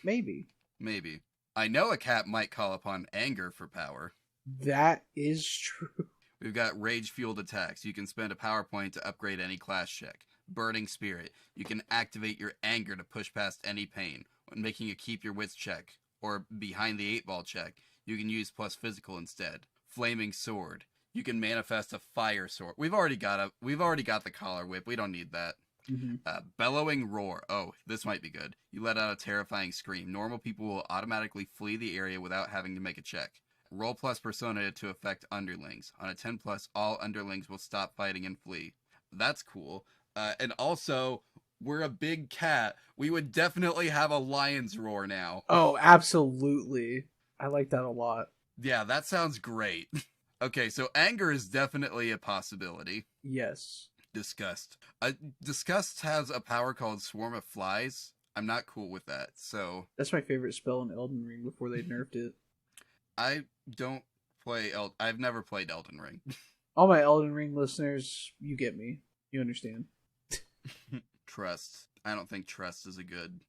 [SPEAKER 2] Maybe.
[SPEAKER 1] Maybe. I know a cat might call upon anger for power.
[SPEAKER 2] That is true.
[SPEAKER 1] We've got rage-fueled attacks. You can spend a power point to upgrade any class check. Burning Spirit. You can activate your anger to push past any pain. When making a keep your wits check, or behind the 8-ball check, you can use plus physical instead. Flaming Sword. You can manifest a fire sword. We've already got the collar whip. We don't need that. Bellowing Roar. Oh, this might be good. You let out a terrifying scream. Normal people will automatically flee the area without having to make a check. Roll plus persona to affect underlings. On a 10 plus, all underlings will stop fighting and flee. That's cool. And also, we're a big cat. We would definitely have a lion's roar now.
[SPEAKER 2] Oh, absolutely. I like that a lot.
[SPEAKER 1] Yeah, that sounds great. Okay, so anger is definitely a possibility.
[SPEAKER 2] Yes.
[SPEAKER 1] Disgust. Disgust has a power called Swarm of Flies. I'm not cool with that, so...
[SPEAKER 2] That's my favorite spell in Elden Ring before they nerfed it.
[SPEAKER 1] I don't play... I've never played Elden Ring.
[SPEAKER 2] All my Elden Ring listeners, you get me. You understand.
[SPEAKER 1] Trust. I don't think trust is a good...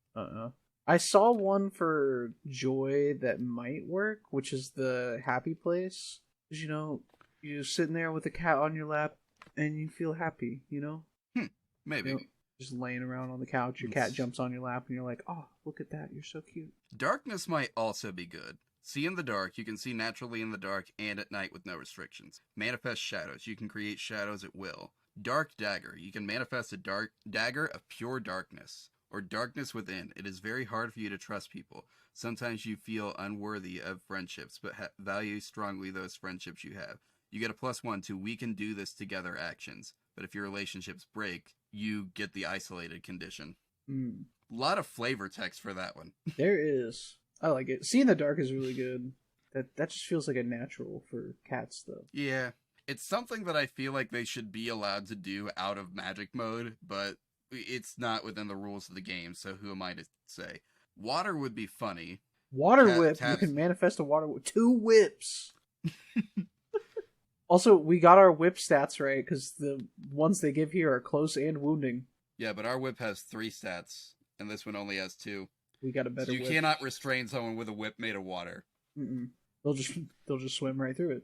[SPEAKER 2] I saw one for Joy that might work, which is the happy place. Because, you're sitting there with a cat on your lap, and you feel happy,
[SPEAKER 1] Maybe.
[SPEAKER 2] Just laying around on the couch, your cat jumps on your lap, and you're like, oh, look at that, you're so cute.
[SPEAKER 1] Darkness might also be good. See in the dark. You can see naturally in the dark and at night with no restrictions. Manifest shadows. You can create shadows at will. Dark dagger. You can manifest a dark dagger of pure darkness or darkness within. It is very hard for you to trust people. Sometimes you feel unworthy of friendships, but value strongly those friendships you have. You get a +1 to we can do this together actions. But if your relationships break, you get the isolated condition.
[SPEAKER 2] Mm.
[SPEAKER 1] A lot of flavor text for that one.
[SPEAKER 2] There is. I like it. See in the dark is really good. That just feels like a natural for cats, though.
[SPEAKER 1] Yeah. It's something that I feel like they should be allowed to do out of magic mode, but it's not within the rules of the game, so who am I to say? Water would be funny.
[SPEAKER 2] Water whip. You can manifest a water whip. 2 whips. Also, we got our whip stats right, because the ones they give here are close and wounding.
[SPEAKER 1] Yeah, but our whip has 3 stats, and this one only has 2.
[SPEAKER 2] We got a better
[SPEAKER 1] whip. So you
[SPEAKER 2] whip.
[SPEAKER 1] cannot restrain someone with a whip made of water.
[SPEAKER 2] Mm-mm. They'll just swim right through it.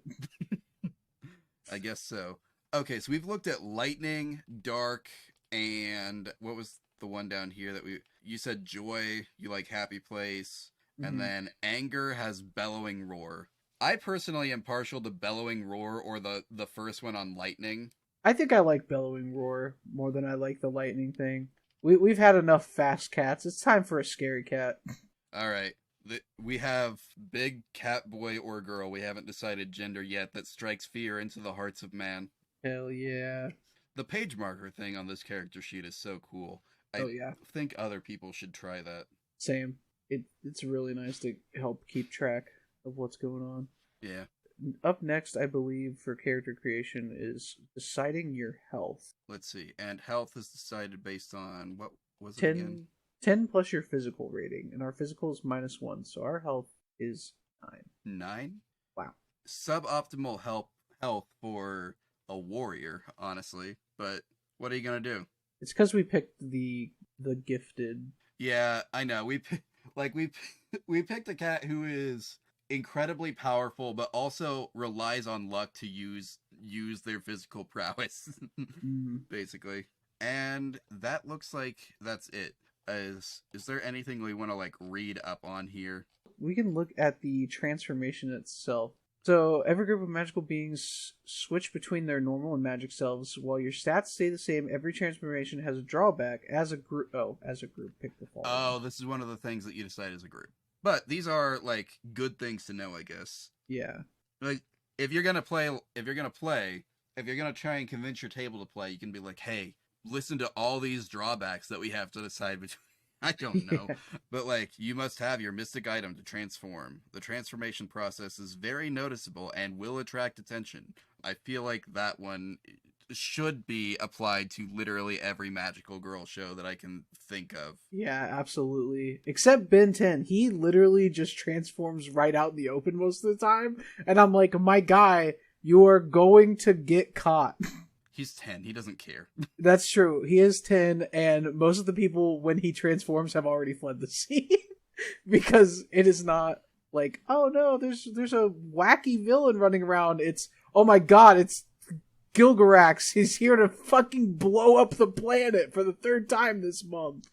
[SPEAKER 1] I guess so. Okay, so we've looked at lightning, dark, and what was the one down here that you said joy, you like happy place, and then anger has bellowing roar. I personally am partial to bellowing roar or the first one on lightning.
[SPEAKER 2] I think I like bellowing roar more than I like the lightning thing. We've had enough fast cats. It's time for a scary cat.
[SPEAKER 1] All right. We have big cat boy or girl. We haven't decided gender yet. That strikes fear into the hearts of man.
[SPEAKER 2] Hell yeah.
[SPEAKER 1] The page marker thing on this character sheet is so cool.
[SPEAKER 2] Oh yeah.
[SPEAKER 1] I think other people should try that.
[SPEAKER 2] Same. It's really nice to help keep track of what's going on.
[SPEAKER 1] Yeah.
[SPEAKER 2] Up next, I believe, for character creation is deciding your health.
[SPEAKER 1] Let's see. And health is decided based on, what was it again?
[SPEAKER 2] 10 plus your physical rating, and our physical is -1, so our health is 9.
[SPEAKER 1] 9?
[SPEAKER 2] Wow.
[SPEAKER 1] Suboptimal health for a warrior, honestly. But what are you gonna do?
[SPEAKER 2] It's because we picked the gifted.
[SPEAKER 1] Yeah, I know. We picked a cat who is incredibly powerful, but also relies on luck to use their physical prowess, basically. And that looks like that's it. Is there anything we want to like read up on here?
[SPEAKER 2] We can look at the transformation itself. So every group of magical beings switch between their normal and magic selves. While your stats stay the same, every transformation has a drawback. As a group, pick the following.
[SPEAKER 1] Oh, this is one of the things that you decide as a group. But these are like good things to know, I guess.
[SPEAKER 2] Yeah.
[SPEAKER 1] Like if you're gonna try and convince your table to play, you can be like, hey, listen to all these drawbacks that we have to decide between. I don't know. But like, you must have your mystic item to transform. The transformation process is very noticeable and will attract attention. I feel like that one should be applied to literally every magical girl show that I can think of.
[SPEAKER 2] Yeah, absolutely. Except Ben 10. He literally just transforms right out in the open most of the time. And I'm like, my guy, you're going to get caught.
[SPEAKER 1] He's 10. He doesn't care.
[SPEAKER 2] That's true. He is 10, and most of the people, when he transforms, have already fled the scene. Because it is not like, oh no, there's a wacky villain running around. It's, oh my god, it's Gilgarax. He's here to fucking blow up the planet for the 3rd time this month.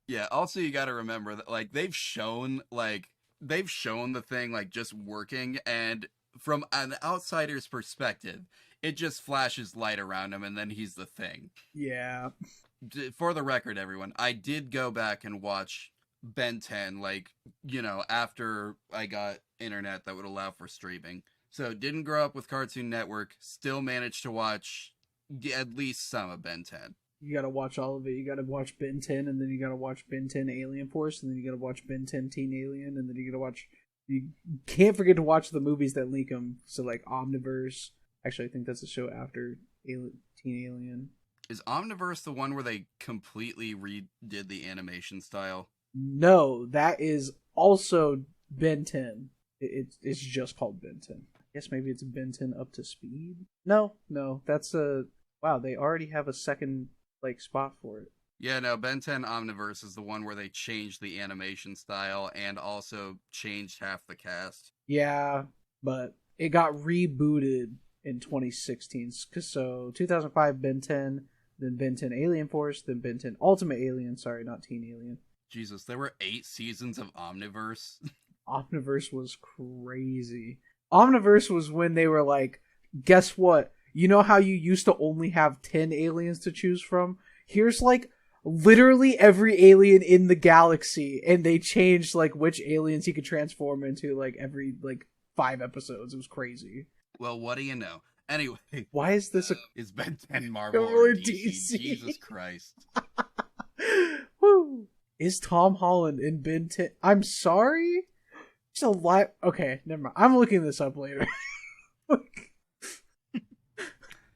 [SPEAKER 1] Yeah, also you gotta remember that, like, they've shown the thing, like, just working, and from an outsider's perspective, it just flashes light around him, and then he's the thing.
[SPEAKER 2] Yeah.
[SPEAKER 1] For the record, everyone, I did go back and watch Ben 10, like, you know, after I got internet that would allow for streaming. So, didn't grow up with Cartoon Network, still managed to watch at least some of Ben 10.
[SPEAKER 2] You gotta watch all of it. You gotta watch Ben 10, and then you gotta watch Ben 10 Alien Force, and then you gotta watch Ben 10 Teen Alien, and then you gotta watch... You can't forget to watch the movies that link them. So, like, Omniverse. Actually, I think that's a show after Teen Alien.
[SPEAKER 1] Is Omniverse the one where they completely redid the animation style?
[SPEAKER 2] No, that is also Ben 10. It's just called Ben 10. I guess maybe it's Ben 10 Up to Speed? No, that's a... Wow, they already have a second, like, spot for it.
[SPEAKER 1] Yeah, no, Ben 10 Omniverse is the one where they changed the animation style and also changed half the cast.
[SPEAKER 2] Yeah, but it got rebooted in 2016. So 2005 Ben 10, then Ben 10 Alien Force, then Ben 10 Ultimate Alien. Sorry, not Teen Alien.
[SPEAKER 1] Jesus, there were 8 seasons of Omniverse.
[SPEAKER 2] Omniverse was crazy. Omniverse was when they were like, guess what? You know how you used to only have 10 aliens to choose from? Here's like literally every alien in the galaxy, and they changed like which aliens he could transform into like every like 5 episodes. It was crazy.
[SPEAKER 1] Well, what do you know? Anyway,
[SPEAKER 2] why is this a
[SPEAKER 1] is Ben 10 Marvel
[SPEAKER 2] or
[SPEAKER 1] or
[SPEAKER 2] DC?
[SPEAKER 1] DC? Jesus Christ.
[SPEAKER 2] Woo. Is Tom Holland in Ben 10? I'm sorry? He's a live. Okay, never mind. I'm looking this up later.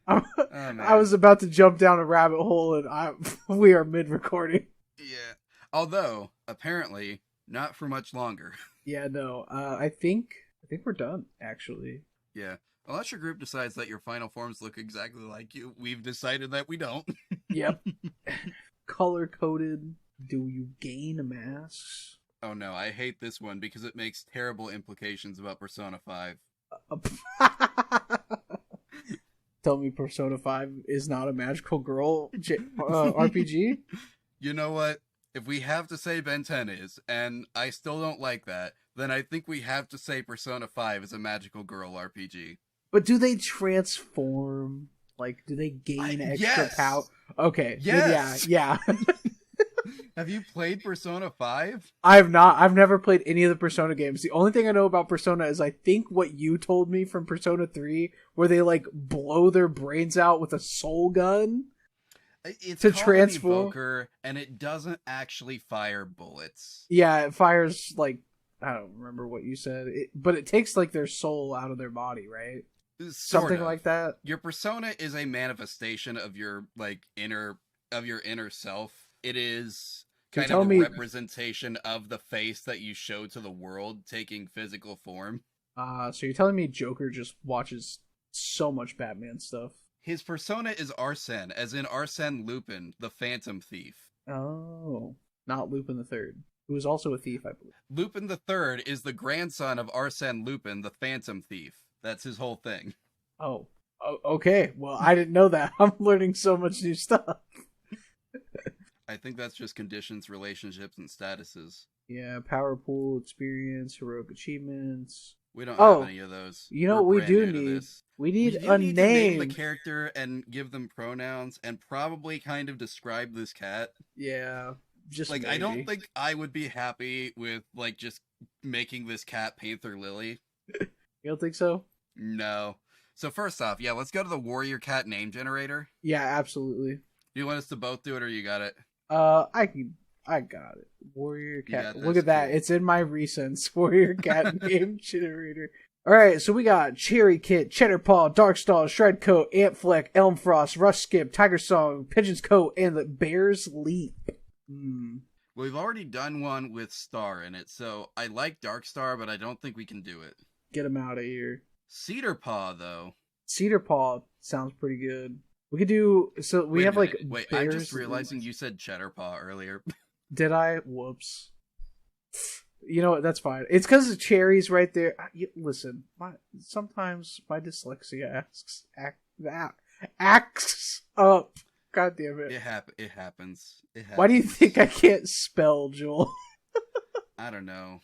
[SPEAKER 2] I was about to jump down a rabbit hole, and we are mid-recording.
[SPEAKER 1] Yeah. Although, apparently, not for much longer.
[SPEAKER 2] Yeah, no. I think we're done, actually.
[SPEAKER 1] Yeah. Unless your group decides that your final forms look exactly like you, we've decided that we don't.
[SPEAKER 2] Yep. Color-coded. Do you gain masks?
[SPEAKER 1] Oh no, I hate this one because it makes terrible implications about Persona 5.
[SPEAKER 2] Tell me Persona 5 is not a magical girl RPG?
[SPEAKER 1] You know what? If we have to say Ben 10 is, and I still don't like that, then I think we have to say Persona 5 is a magical girl RPG.
[SPEAKER 2] But do they transform? Like, do they gain extra power? Okay.
[SPEAKER 1] Yes.
[SPEAKER 2] Yeah.
[SPEAKER 1] Have you played Persona 5?
[SPEAKER 2] I have not. I've never played any of the Persona games. The only thing I know about Persona is I think what you told me from Persona 3, where they like blow their brains out with a soul gun.
[SPEAKER 1] It's
[SPEAKER 2] to
[SPEAKER 1] called
[SPEAKER 2] transform,
[SPEAKER 1] an evoker, and it doesn't actually fire bullets.
[SPEAKER 2] Yeah, it fires like, I don't remember what you said, but it takes like their soul out of their body, right? Something like that.
[SPEAKER 1] Your persona is a manifestation of your inner self. It is kind of a representation of the face that you show to the world taking physical form.
[SPEAKER 2] So you're telling me Joker just watches so much Batman stuff?
[SPEAKER 1] His persona is Arsène, as in Arsène Lupin, the Phantom Thief.
[SPEAKER 2] Oh, not Lupin the Third, who is also a thief, I believe.
[SPEAKER 1] Lupin the Third is the grandson of Arsène Lupin, the Phantom Thief. That's his whole thing.
[SPEAKER 2] Oh, okay. Well, I didn't know that. I'm learning so much new stuff.
[SPEAKER 1] I think that's just conditions, relationships, and statuses.
[SPEAKER 2] Yeah, power pool, experience, heroic achievements.
[SPEAKER 1] We don't have any of those.
[SPEAKER 2] You know what we do need? We need a name.
[SPEAKER 1] To name the character and give them pronouns and probably kind of describe this cat.
[SPEAKER 2] Yeah, just
[SPEAKER 1] maybe. I don't think I would be happy with just making this cat Panther Lily.
[SPEAKER 2] You don't think so?
[SPEAKER 1] No. So first off, yeah, let's go to the warrior cat name generator.
[SPEAKER 2] Yeah, absolutely.
[SPEAKER 1] Do you want us to both do it, or you got it?
[SPEAKER 2] I got it. Warrior cat. Look at that. Cool. It's in my recents. Warrior cat name generator. Alright, so we got Cherry Kit, Cheddar Paw, Darkstall, Shred Coat, Ant Fleck, Elm Frost, Rush Skip, Tiger Song, Pigeon's Coat, and the Bear's Leap.
[SPEAKER 1] Well, we've already done one with Star in it, so I like Darkstar, but I don't think we can do it.
[SPEAKER 2] Get him out of here.
[SPEAKER 1] Cedar Paw, though.
[SPEAKER 2] Cedar Paw sounds pretty good. We could do... So we have like...
[SPEAKER 1] Wait, I'm just realizing you said Cheddar Paw earlier.
[SPEAKER 2] Did I? Whoops. You know what? That's fine. It's because the cherry's right there. Listen, sometimes my dyslexia acts up. God damn it.
[SPEAKER 1] It happens.
[SPEAKER 2] Why do you think I can't spell, Joel?
[SPEAKER 1] I don't know.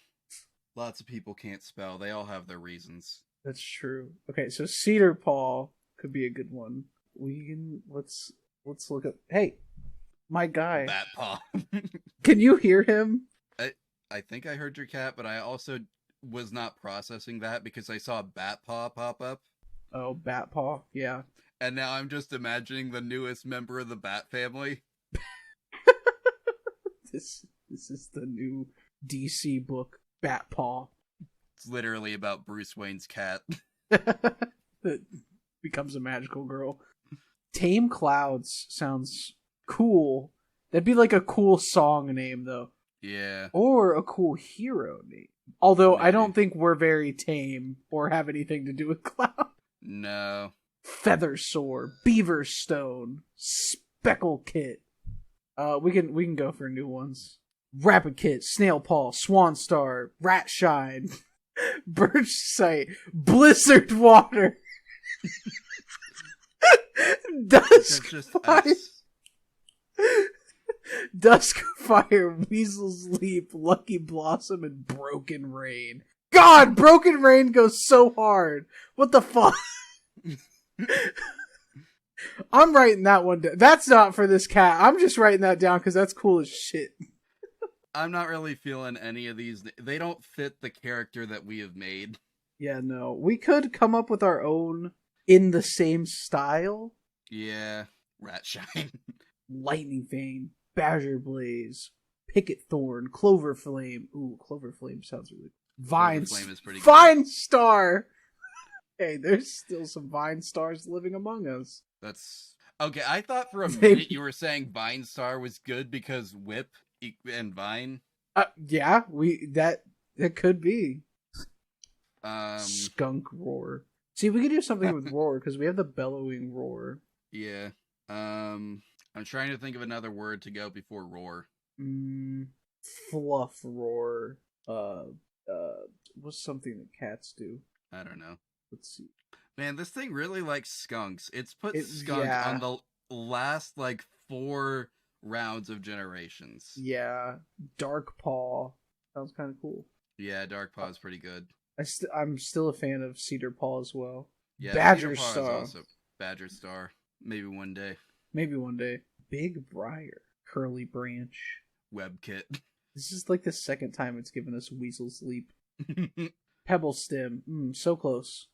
[SPEAKER 1] Lots of people can't spell. They all have their reasons.
[SPEAKER 2] That's true. Okay, so Cedar Paw could be a good one. Let's look up. Hey, my guy.
[SPEAKER 1] Bat Paw.
[SPEAKER 2] Can you hear him?
[SPEAKER 1] I think I heard your cat, but I also was not processing that because I saw Bat Paw pop up.
[SPEAKER 2] Oh, Bat Paw, yeah.
[SPEAKER 1] And now I'm just imagining the newest member of the Bat family.
[SPEAKER 2] This is the new DC book, Bat Paw.
[SPEAKER 1] It's literally about Bruce Wayne's cat.
[SPEAKER 2] That becomes a magical girl. Tame Clouds sounds cool. That'd be like a cool song name, though.
[SPEAKER 1] Yeah.
[SPEAKER 2] Or a cool hero name. Although maybe. I don't think we're very tame or have anything to do with Cloud.
[SPEAKER 1] No.
[SPEAKER 2] Feathersoar, Beaverstone, Speckle Kit. We can go for new ones. Rapid Kit, Snail Paw, Swan Star, Ratshine, Birch Sight, Blizzard Water. Dusk Fire, Weasel's Leap, Lucky Blossom, and Broken Rain. God, Broken Rain goes so hard. What the fuck? I'm writing that one down. That's not for this cat. I'm just writing that down because that's cool as shit.
[SPEAKER 1] I'm not really feeling any of these. They don't fit the character that we have made.
[SPEAKER 2] Yeah, no. We could come up with our own in the same style.
[SPEAKER 1] Yeah. Ratshine.
[SPEAKER 2] Lightning Fang, Badger Blaze, Picket Thorn, Clover Flame. Ooh, Clover Flame sounds really good.
[SPEAKER 1] Flame is pretty good.
[SPEAKER 2] Vine Star! Hey, there's still some Vine Stars living among us.
[SPEAKER 1] That's... Okay, I thought for a minute you were saying Vine Star was good because Whip and Vine.
[SPEAKER 2] Yeah, that could be.
[SPEAKER 1] Um...
[SPEAKER 2] Skunk Roar. See, we could do something with Roar, because we have the Bellowing Roar.
[SPEAKER 1] Yeah. I'm trying to think of another word to go before Roar.
[SPEAKER 2] Fluff Roar. What's something that cats do?
[SPEAKER 1] I don't know.
[SPEAKER 2] Let's see.
[SPEAKER 1] Man, this thing really likes skunks. It's put skunk on the last, 4 rounds of generations.
[SPEAKER 2] Yeah. Dark Paw. Sounds kind of cool.
[SPEAKER 1] Yeah, Dark Paw is pretty good.
[SPEAKER 2] I'm still a fan of Cedar Paw as well.
[SPEAKER 1] Yeah,
[SPEAKER 2] Badger
[SPEAKER 1] Cedar Paw
[SPEAKER 2] Star.
[SPEAKER 1] is also Badger Star. Maybe one day.
[SPEAKER 2] Big Briar. Curly Branch.
[SPEAKER 1] Webkit.
[SPEAKER 2] This is like the second time it's given us Weasel's Leap. Pebble Stem. So close.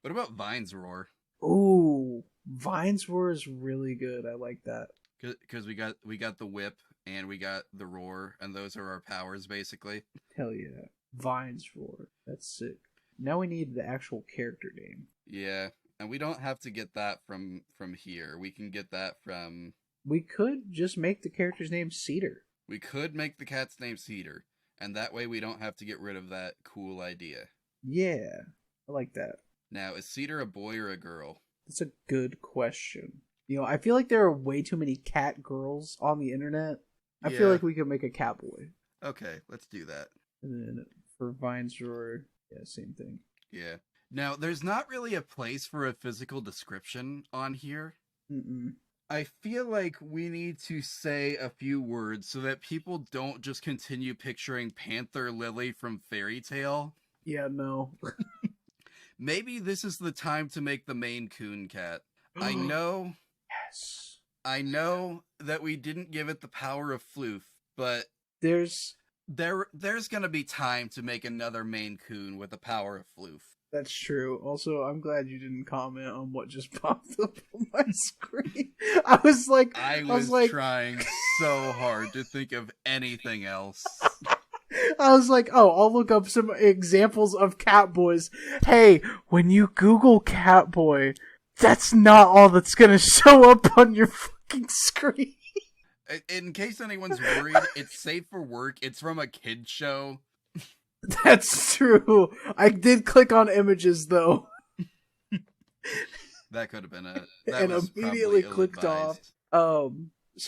[SPEAKER 1] What about Vine's Roar?
[SPEAKER 2] Ooh, Vine's Roar is really good. I like that.
[SPEAKER 1] Because we got the Whip and we got the Roar, and those are our powers basically.
[SPEAKER 2] Hell yeah, Vine's Roar. That's sick. Now we need the actual character name.
[SPEAKER 1] Yeah, and we don't have to get that from here. We can get that from.
[SPEAKER 2] We could just make the character's name Cedar.
[SPEAKER 1] We could make the cat's name Cedar, and that way we don't have to get rid of that cool idea.
[SPEAKER 2] Yeah, I like that.
[SPEAKER 1] Now, is Cedar a boy or a girl?
[SPEAKER 2] That's a good question. I feel like there are way too many cat girls on the internet. I feel like we could make a cat boy.
[SPEAKER 1] Okay, let's do that.
[SPEAKER 2] And then for Vine's Roar, yeah, same thing.
[SPEAKER 1] Yeah. Now, there's not really a place for a physical description on here. I feel like we need to say a few words so that people don't just continue picturing Panther Lily from Fairy Tale.
[SPEAKER 2] Yeah, no.
[SPEAKER 1] Maybe this is the time to make the Maine Coon cat. I know...
[SPEAKER 2] Yes.
[SPEAKER 1] I know that we didn't give it the power of floof, but...
[SPEAKER 2] There's
[SPEAKER 1] gonna be time to make another Maine Coon with the power of floof.
[SPEAKER 2] That's true. Also, I'm glad you didn't comment on what just popped up on my screen. I was
[SPEAKER 1] trying so hard to think of anything else.
[SPEAKER 2] I was like, I'll look up some examples of Catboys. Hey, when you Google Catboy, that's not all that's gonna show up on your fucking screen.
[SPEAKER 1] In case anyone's worried, it's safe for work. It's from a kid's show.
[SPEAKER 2] That's true. I did click on images, though.
[SPEAKER 1] That could have been it.
[SPEAKER 2] And immediately clicked off. So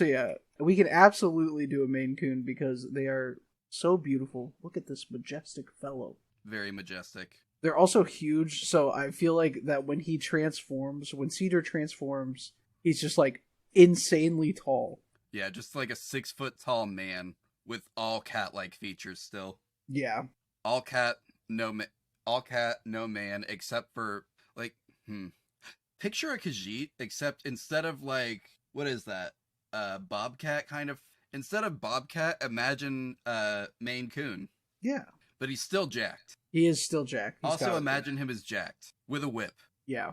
[SPEAKER 2] yeah, we can absolutely do a Maine Coon because they are so beautiful. Look at this majestic fellow.
[SPEAKER 1] Very majestic.
[SPEAKER 2] They're also huge, so I feel like that when Cedar transforms, he's just insanely tall.
[SPEAKER 1] Yeah, just like a 6-foot tall man with all cat-like features still.
[SPEAKER 2] Yeah.
[SPEAKER 1] All cat, no man, except for, picture a Khajiit, except instead of, what is that? Bobcat kind of? Instead of Bobcat, imagine, Maine Coon.
[SPEAKER 2] Yeah.
[SPEAKER 1] But he's still jacked.
[SPEAKER 2] He is still jacked.
[SPEAKER 1] Also imagine him as jacked, with a whip.
[SPEAKER 2] Yeah.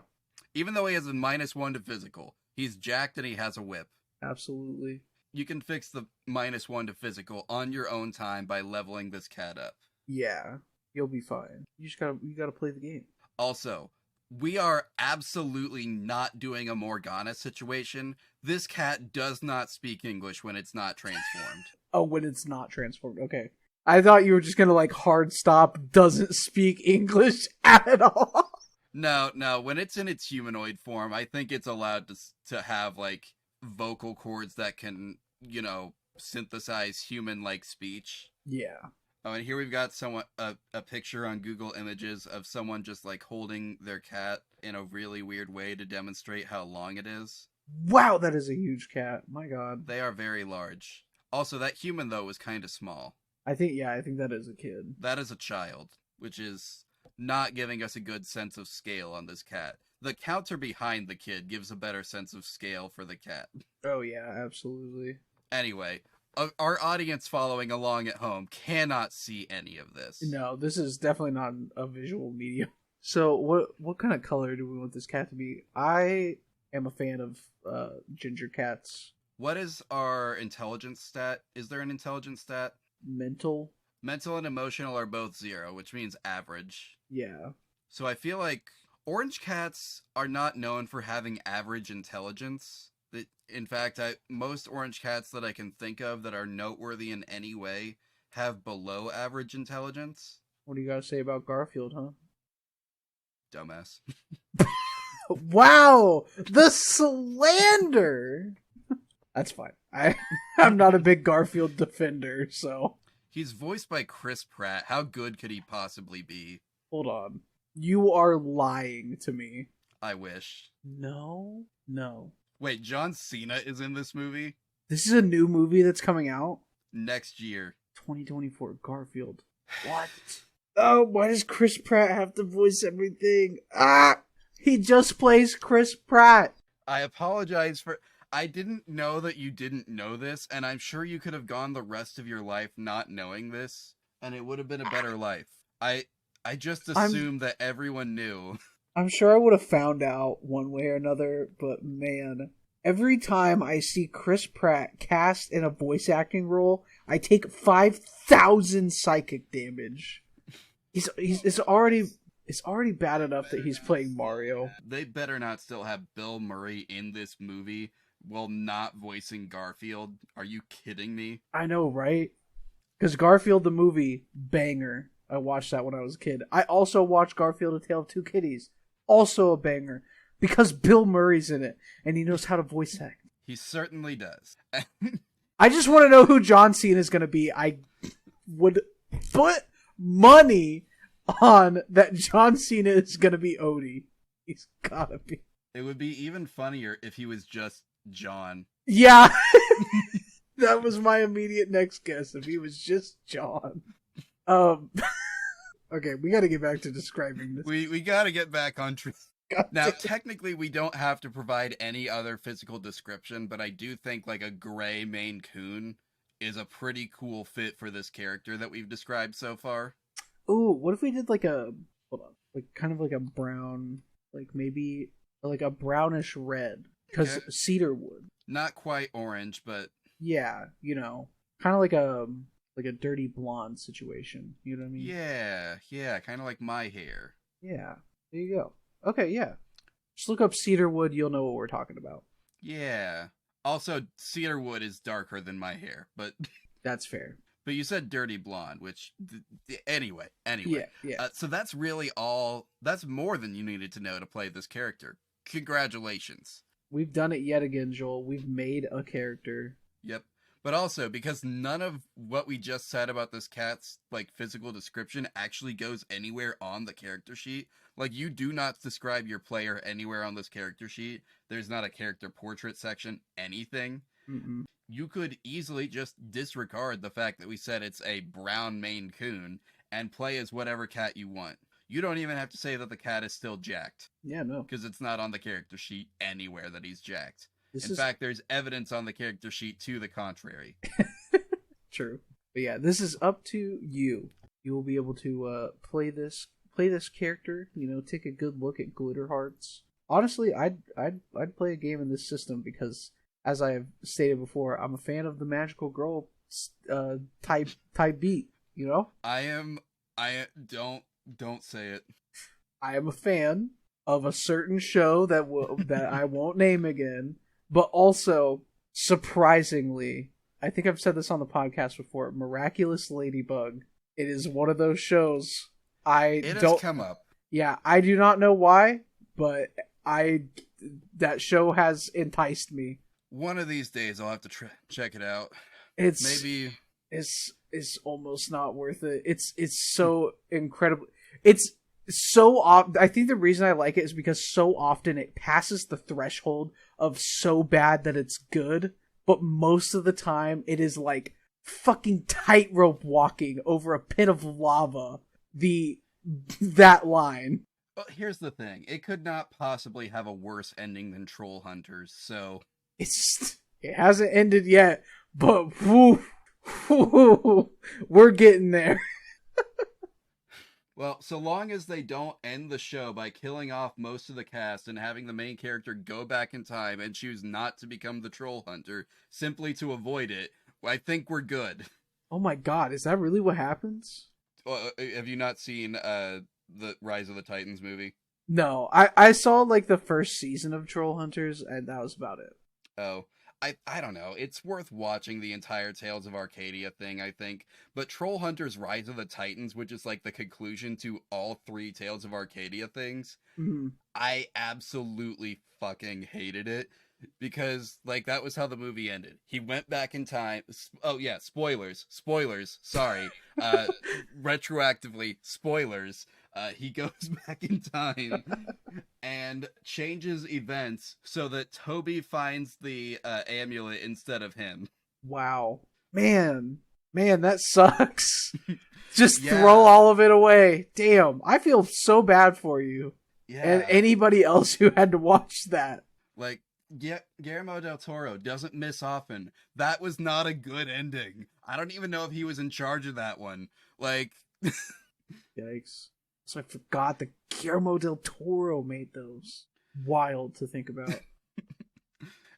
[SPEAKER 1] Even though he has a -1 to physical, he's jacked and he has a whip.
[SPEAKER 2] Absolutely.
[SPEAKER 1] You can fix the -1 to physical on your own time by leveling this cat up.
[SPEAKER 2] Yeah, you'll be fine. You gotta play the game.
[SPEAKER 1] Also, we are absolutely not doing a Morgana situation. This cat does not speak English when it's not transformed.
[SPEAKER 2] Oh, when it's not transformed. Okay. I thought you were just gonna hard stop, doesn't speak English at all.
[SPEAKER 1] No. When it's in its humanoid form, I think it's allowed to have vocal cords that can, synthesize human-like speech.
[SPEAKER 2] Yeah.
[SPEAKER 1] Oh, and here we've got a picture on Google Images of someone just holding their cat in a really weird way to demonstrate how long it is.
[SPEAKER 2] Wow, that is a huge cat. My god.
[SPEAKER 1] They are very large. Also, that human, though, was kind of small.
[SPEAKER 2] I think that is a kid.
[SPEAKER 1] That is a child, which is not giving us a good sense of scale on this cat. The counter behind the kid gives a better sense of scale for the cat.
[SPEAKER 2] Oh yeah, absolutely.
[SPEAKER 1] Anyway, our audience following along at home cannot see any of this.
[SPEAKER 2] No, this is definitely not a visual medium. So what kind of color do we want this cat to be? I am a fan of ginger cats.
[SPEAKER 1] What is our intelligence stat? Is there an intelligence stat?
[SPEAKER 2] Mental.
[SPEAKER 1] Mental and emotional are both 0, which means average.
[SPEAKER 2] Yeah.
[SPEAKER 1] So I feel like orange cats are not known for having average intelligence. In fact, most orange cats that I can think of that are noteworthy in any way have below average intelligence.
[SPEAKER 2] What do you gotta say about Garfield, huh?
[SPEAKER 1] Dumbass.
[SPEAKER 2] Wow! The slander! That's fine. I'm not a big Garfield defender, so...
[SPEAKER 1] He's voiced by Chris Pratt. How good could he possibly be?
[SPEAKER 2] Hold on. You are lying to me.
[SPEAKER 1] I wish.
[SPEAKER 2] No.
[SPEAKER 1] Wait, John Cena is in this movie?
[SPEAKER 2] This is a new movie that's coming out?
[SPEAKER 1] Next year.
[SPEAKER 2] 2024, Garfield. What? Oh, why does Chris Pratt have to voice everything? Ah! He just plays Chris Pratt.
[SPEAKER 1] I apologize for... I didn't know that you didn't know this, and I'm sure you could have gone the rest of your life not knowing this, and it would have been a better life. I just assumed that everyone knew.
[SPEAKER 2] I'm sure I would have found out one way or another, but man, every time I see Chris Pratt cast in a voice acting role, I take 5,000 psychic damage. It's already bad enough that he's playing Mario.
[SPEAKER 1] They better not still have Bill Murray in this movie while not voicing Garfield. Are you kidding me?
[SPEAKER 2] I know, right? Because Garfield the movie, banger. I watched that when I was a kid. I also watched Garfield: A Tale of Two Kitties. Also a banger. Because Bill Murray's in it, and he knows how to voice act.
[SPEAKER 1] He certainly does.
[SPEAKER 2] I just want to know who John Cena is going to be. I would put money on that John Cena is going to be Odie. He's gotta be.
[SPEAKER 1] It would be even funnier if he was just John.
[SPEAKER 2] Yeah. That was my immediate next guess, if he was just John. Okay, we gotta get back to describing this.
[SPEAKER 1] We gotta get back on track. Now, technically, we don't have to provide any other physical description, but I do think, like, a gray Maine Coon is a pretty cool fit for this character that we've described so far.
[SPEAKER 2] Ooh, what if we did, like, kind of like a brown, like, maybe, like a brownish red? Because cedar wood.
[SPEAKER 1] Not quite orange, but...
[SPEAKER 2] Yeah, kind of like a dirty blonde situation. You know what I mean?
[SPEAKER 1] Yeah, kind of like my hair.
[SPEAKER 2] Yeah, there you go. Okay, yeah. Just look up cedarwood, you'll know what we're talking about.
[SPEAKER 1] Yeah. Also, cedarwood is darker than my hair, but...
[SPEAKER 2] That's fair.
[SPEAKER 1] But you said dirty blonde, which... Anyway.
[SPEAKER 2] Yeah.
[SPEAKER 1] So that's really all... That's more than you needed to know to play this character. Congratulations.
[SPEAKER 2] We've done it yet again, Joel. We've made a character.
[SPEAKER 1] Yep. But also, because none of what we just said about this cat's, like, physical description actually goes anywhere on the character sheet. Like, you do not describe your player anywhere on this character sheet. There's not a character portrait section, anything.
[SPEAKER 2] Mm-mm.
[SPEAKER 1] You could easily just disregard the fact that we said it's a brown Maine Coon and play as whatever cat you want. You don't even have to say that the cat is still jacked.
[SPEAKER 2] Yeah, no.
[SPEAKER 1] Because it's not on the character sheet anywhere that he's jacked. In fact, there's evidence on the character sheet to the contrary.
[SPEAKER 2] True. But yeah, this is up to you. You will be able to play this character, take a good look at Glitter Hearts. Honestly, I'd play a game in this system because, as I have stated before, I'm a fan of the magical girl type beat,
[SPEAKER 1] Don't say it.
[SPEAKER 2] I am a fan of a certain show that I won't name again. But also, surprisingly, I think I've said this on the podcast before, Miraculous Ladybug. It is one of those shows
[SPEAKER 1] It has come up.
[SPEAKER 2] Yeah, I do not know why, but that show has enticed me.
[SPEAKER 1] One of these days I'll have to check it out.
[SPEAKER 2] It's almost not worth it. It's so incredible. It's so I think the reason I like it is because so often it passes the threshold of so bad that it's good. but most of the time it is like fucking tightrope walking over a pit of lava. That line.
[SPEAKER 1] Well, here's the thing. It could not possibly have a worse ending than Troll Hunters, so...
[SPEAKER 2] It hasn't ended yet, but we're getting there.
[SPEAKER 1] Well, so long as they don't end the show by killing off most of the cast and having the main character go back in time and choose not to become the Troll Hunter simply to avoid it, I think we're good.
[SPEAKER 2] Oh my god, is that really what happens?
[SPEAKER 1] Have you not seen the Rise of the Titans movie?
[SPEAKER 2] No, I saw like the first season of Troll Hunters, and that was about it.
[SPEAKER 1] Oh, I don't know. It's worth watching the entire Tales of Arcadia thing, I think. But Troll Hunters Rise of the Titans, which is like the conclusion to all three Tales of Arcadia things, I absolutely fucking hated it. Because, like, that was how the movie ended. He went back in time. Oh, yeah, spoilers. Spoilers. Sorry. Retroactively, spoilers. He goes back in time and changes events so that Toby finds the amulet instead of him.
[SPEAKER 2] Wow. Man, that sucks. Just throw all of it away. Damn, I feel so bad for you.
[SPEAKER 1] Yeah.
[SPEAKER 2] And anybody else who had to watch that.
[SPEAKER 1] Like, Guillermo del Toro doesn't miss often. That was not a good ending. I don't even know if he was in charge of that one. Like...
[SPEAKER 2] Yikes. So I forgot that Guillermo del Toro made those. Wild to think about.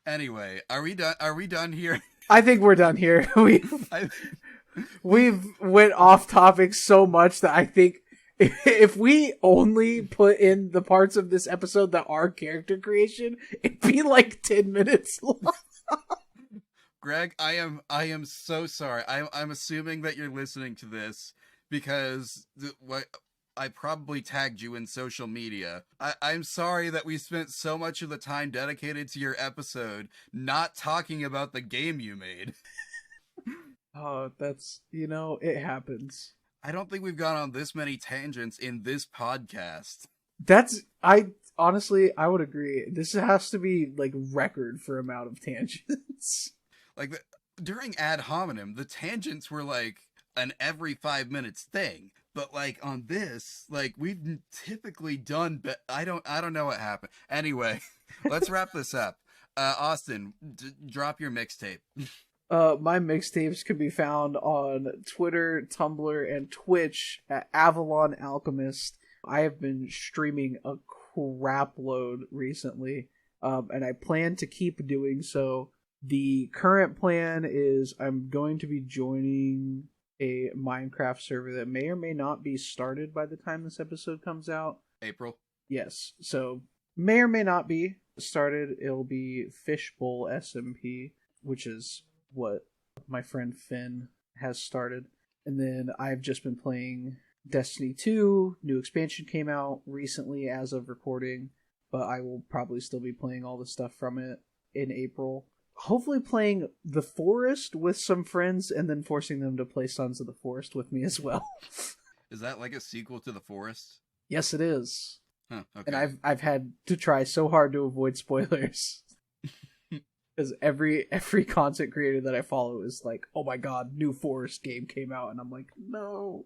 [SPEAKER 1] Anyway, are we done here?
[SPEAKER 2] I think we're done here. We've went off topic so much that I think if we only put in the parts of this episode that are character creation, it'd be like 10 minutes long.
[SPEAKER 1] Greg, I am so sorry. I'm assuming that you're listening to this because I probably tagged you in social media. I'm sorry that we spent so much of the time dedicated to your episode not talking about the game you made.
[SPEAKER 2] Oh, that's, it happens.
[SPEAKER 1] I don't think we've gone on this many tangents in this podcast.
[SPEAKER 2] Honestly, I would agree. This has to be, like, record for amount of tangents.
[SPEAKER 1] Like, during Ad Hominem, the tangents were, like, an every 5 minutes thing. But like on this, like we've typically done, but I don't know what happened. Anyway, let's wrap this up. Austin, drop your mixtape.
[SPEAKER 2] My mixtapes can be found on Twitter, Tumblr, and Twitch at Avalon Alchemist. I have been streaming a crap load recently, and I plan to keep doing so. The current plan is I'm going to be joining a Minecraft server that may or may not be started by the time this episode comes out.
[SPEAKER 1] April.
[SPEAKER 2] Yes, so may or may not be started. It'll be Fishbowl SMP, which is what my friend Finn has started. And then I've just been playing Destiny 2. New expansion came out recently as of recording, but I will probably still be playing all the stuff from it in April. Hopefully playing The Forest with some friends and then forcing them to play Sons of the Forest with me as well.
[SPEAKER 1] Is that like a sequel to The Forest?
[SPEAKER 2] Yes, it is.
[SPEAKER 1] Huh, okay.
[SPEAKER 2] And I've had to try so hard to avoid spoilers. Because every content creator that I follow is like, oh my god, new Forest game came out, and I'm like, no.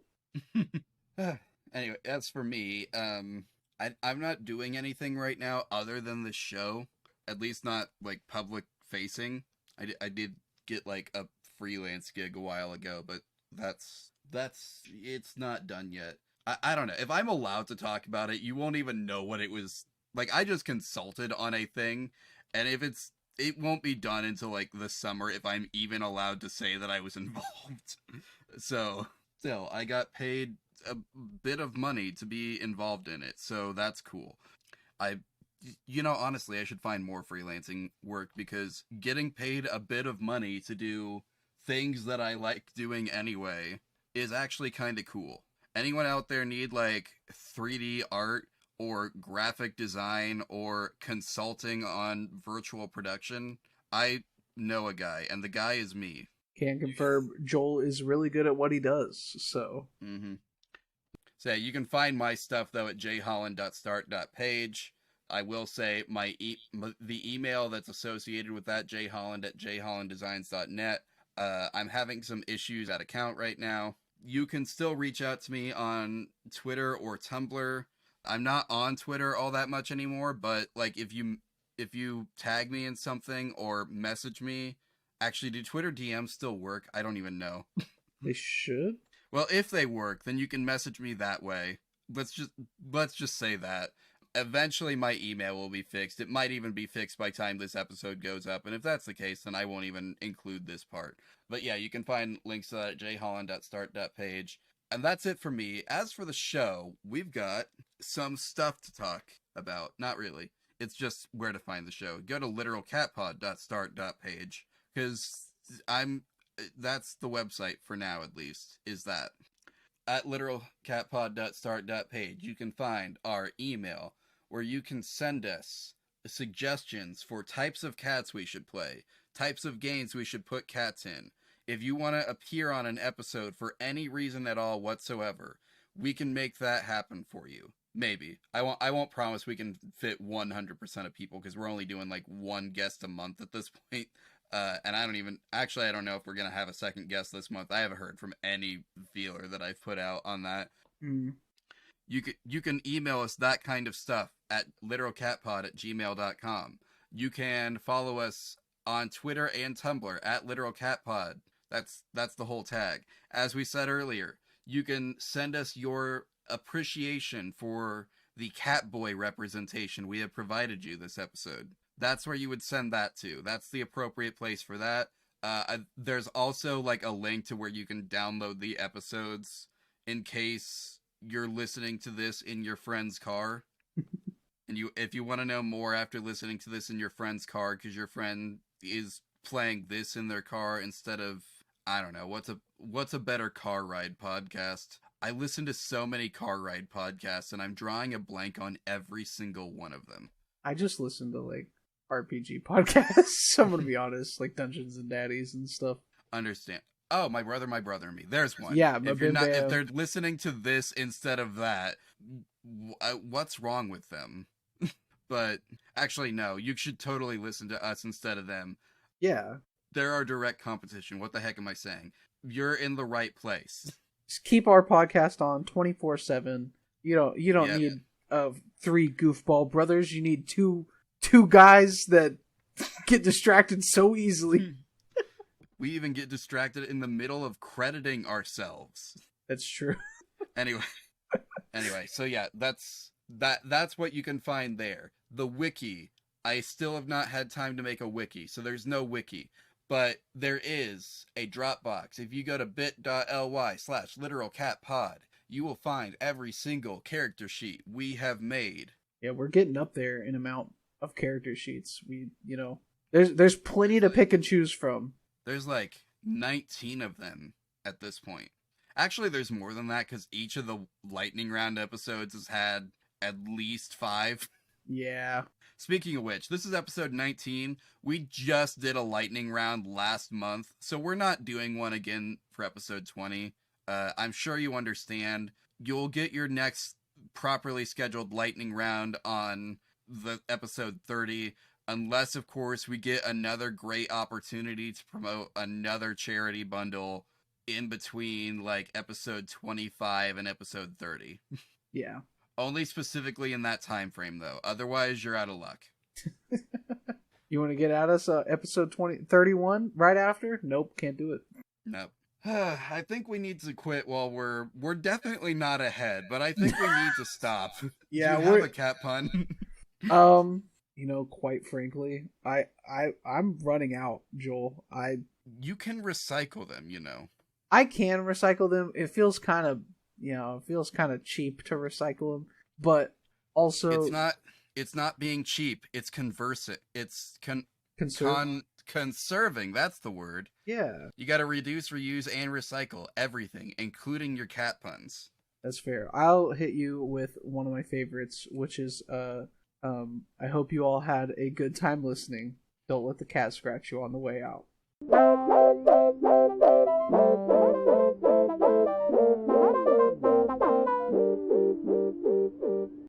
[SPEAKER 1] Anyway, as for me, I'm not doing anything right now other than the show. At least not like public facing. I did get like a freelance gig a while ago, but that's it's not done yet. I don't know. If I'm allowed to talk about it, you won't even know what it was. Like, I just consulted on a thing, and it won't be done until like the summer if I'm even allowed to say that I was involved. So still, I got paid a bit of money to be involved in it, so that's cool. Honestly, I should find more freelancing work because getting paid a bit of money to do things that I like doing anyway is actually kind of cool. Anyone out there need like 3D art or graphic design or consulting on virtual production? I know a guy, and the guy is me.
[SPEAKER 2] Can confirm Joel is really good at what he does, so.
[SPEAKER 1] So yeah, you can find my stuff though at jholland.start.page. I will say the email that's associated with that, jholland@jhollanddesigns.net. I'm having some issues at account right now. You can still reach out to me on Twitter or Tumblr. I'm not on Twitter all that much anymore, but like if you tag me in something or message me, actually, do Twitter DMs still work? I don't even know.
[SPEAKER 2] They should.
[SPEAKER 1] Well, if they work, then you can message me that way. Let's just say that. Eventually my email will be fixed. It might even be fixed by the time this episode goes up, and if that's the case, then I won't even include this part. But yeah, you can find links to that at jholland.start.page. And that's it for me. As for the show, we've got some stuff to talk about. Not really. It's just where to find the show. Go to literalcatpod.start.page, because that's the website for now, at least, is that. At literalcatpod.start.page, you can find our email, where you can send us suggestions for types of cats we should play, types of games we should put cats in. If you want to appear on an episode for any reason at all whatsoever, we can make that happen for you. Maybe. I won't promise we can fit 100% of people, because we're only doing like one guest a month at this point. And I don't know if we're going to have a second guest this month. I haven't heard from any feeler that I've put out on that.
[SPEAKER 2] Mm.
[SPEAKER 1] You can email us that kind of stuff at literalcatpod@gmail.com. You can follow us on Twitter and Tumblr at literalcatpod. That's the whole tag. As we said earlier, you can send us your appreciation for the Catboy representation we have provided you this episode. That's where you would send that to. That's the appropriate place for that. There's also like a link to where you can download the episodes in case you're listening to this in your friend's car. And if you want to know more after listening to this in your friend's car, because your friend is playing this in their car instead of, I don't know, what's a better car ride podcast? I listen to so many car ride podcasts, and I'm drawing a blank on every single one of them.
[SPEAKER 2] I just listen to like RPG podcasts. I'm gonna be honest, like Dungeons and Daddies and stuff.
[SPEAKER 1] Understand? Oh, my brother, and me. There's one.
[SPEAKER 2] Yeah,
[SPEAKER 1] if they're listening to this instead of that, what's wrong with them? But actually, no. You should totally listen to us instead of them.
[SPEAKER 2] Yeah,
[SPEAKER 1] they're our direct competition. What the heck am I saying? You're in the right place.
[SPEAKER 2] Just keep our podcast on 24/7. You don't need 3 goofball brothers. You need two guys that get distracted so easily.
[SPEAKER 1] We even get distracted in the middle of crediting ourselves.
[SPEAKER 2] That's true.
[SPEAKER 1] Anyway, so yeah, that's what you can find there. The wiki. I still have not had time to make a wiki, so there's no wiki. But there is a Dropbox. If you go to bit.ly/literalcatpod, you will find every single character sheet we have made.
[SPEAKER 2] Yeah, we're getting up there in amount of character sheets. There's plenty to pick and choose from.
[SPEAKER 1] There's like 19 of them at this point. Actually, there's more than that, because each of the lightning round episodes has had at least 5.
[SPEAKER 2] Yeah.
[SPEAKER 1] Speaking of which, this is episode 19. We just did a lightning round last month, so we're not doing one again for episode 20. I'm sure you understand. You'll get your next properly scheduled lightning round on the episode 30, unless, of course, we get another great opportunity to promote another charity bundle in between, like, episode 25 and episode 30.
[SPEAKER 2] Yeah.
[SPEAKER 1] Only specifically in that time frame, though. Otherwise, you're out of luck.
[SPEAKER 2] You want to get at us episode 31 right after? Nope, can't do it.
[SPEAKER 1] Nope. I think we need to quit while we're definitely not ahead, but I think we need to stop.
[SPEAKER 2] Yeah,
[SPEAKER 1] Do you have a cat pun?
[SPEAKER 2] Quite frankly, I'm running out, Joel.
[SPEAKER 1] You can recycle them,
[SPEAKER 2] I can recycle them. It feels kind of cheap to recycle them, but also
[SPEAKER 1] it's not being cheap. It's conversing. It's conserving. That's the word.
[SPEAKER 2] Yeah.
[SPEAKER 1] You got to reduce, reuse, and recycle everything, including your cat puns.
[SPEAKER 2] That's fair. I'll hit you with one of my favorites, which is I hope you all had a good time listening. Don't let the cat scratch you on the way out.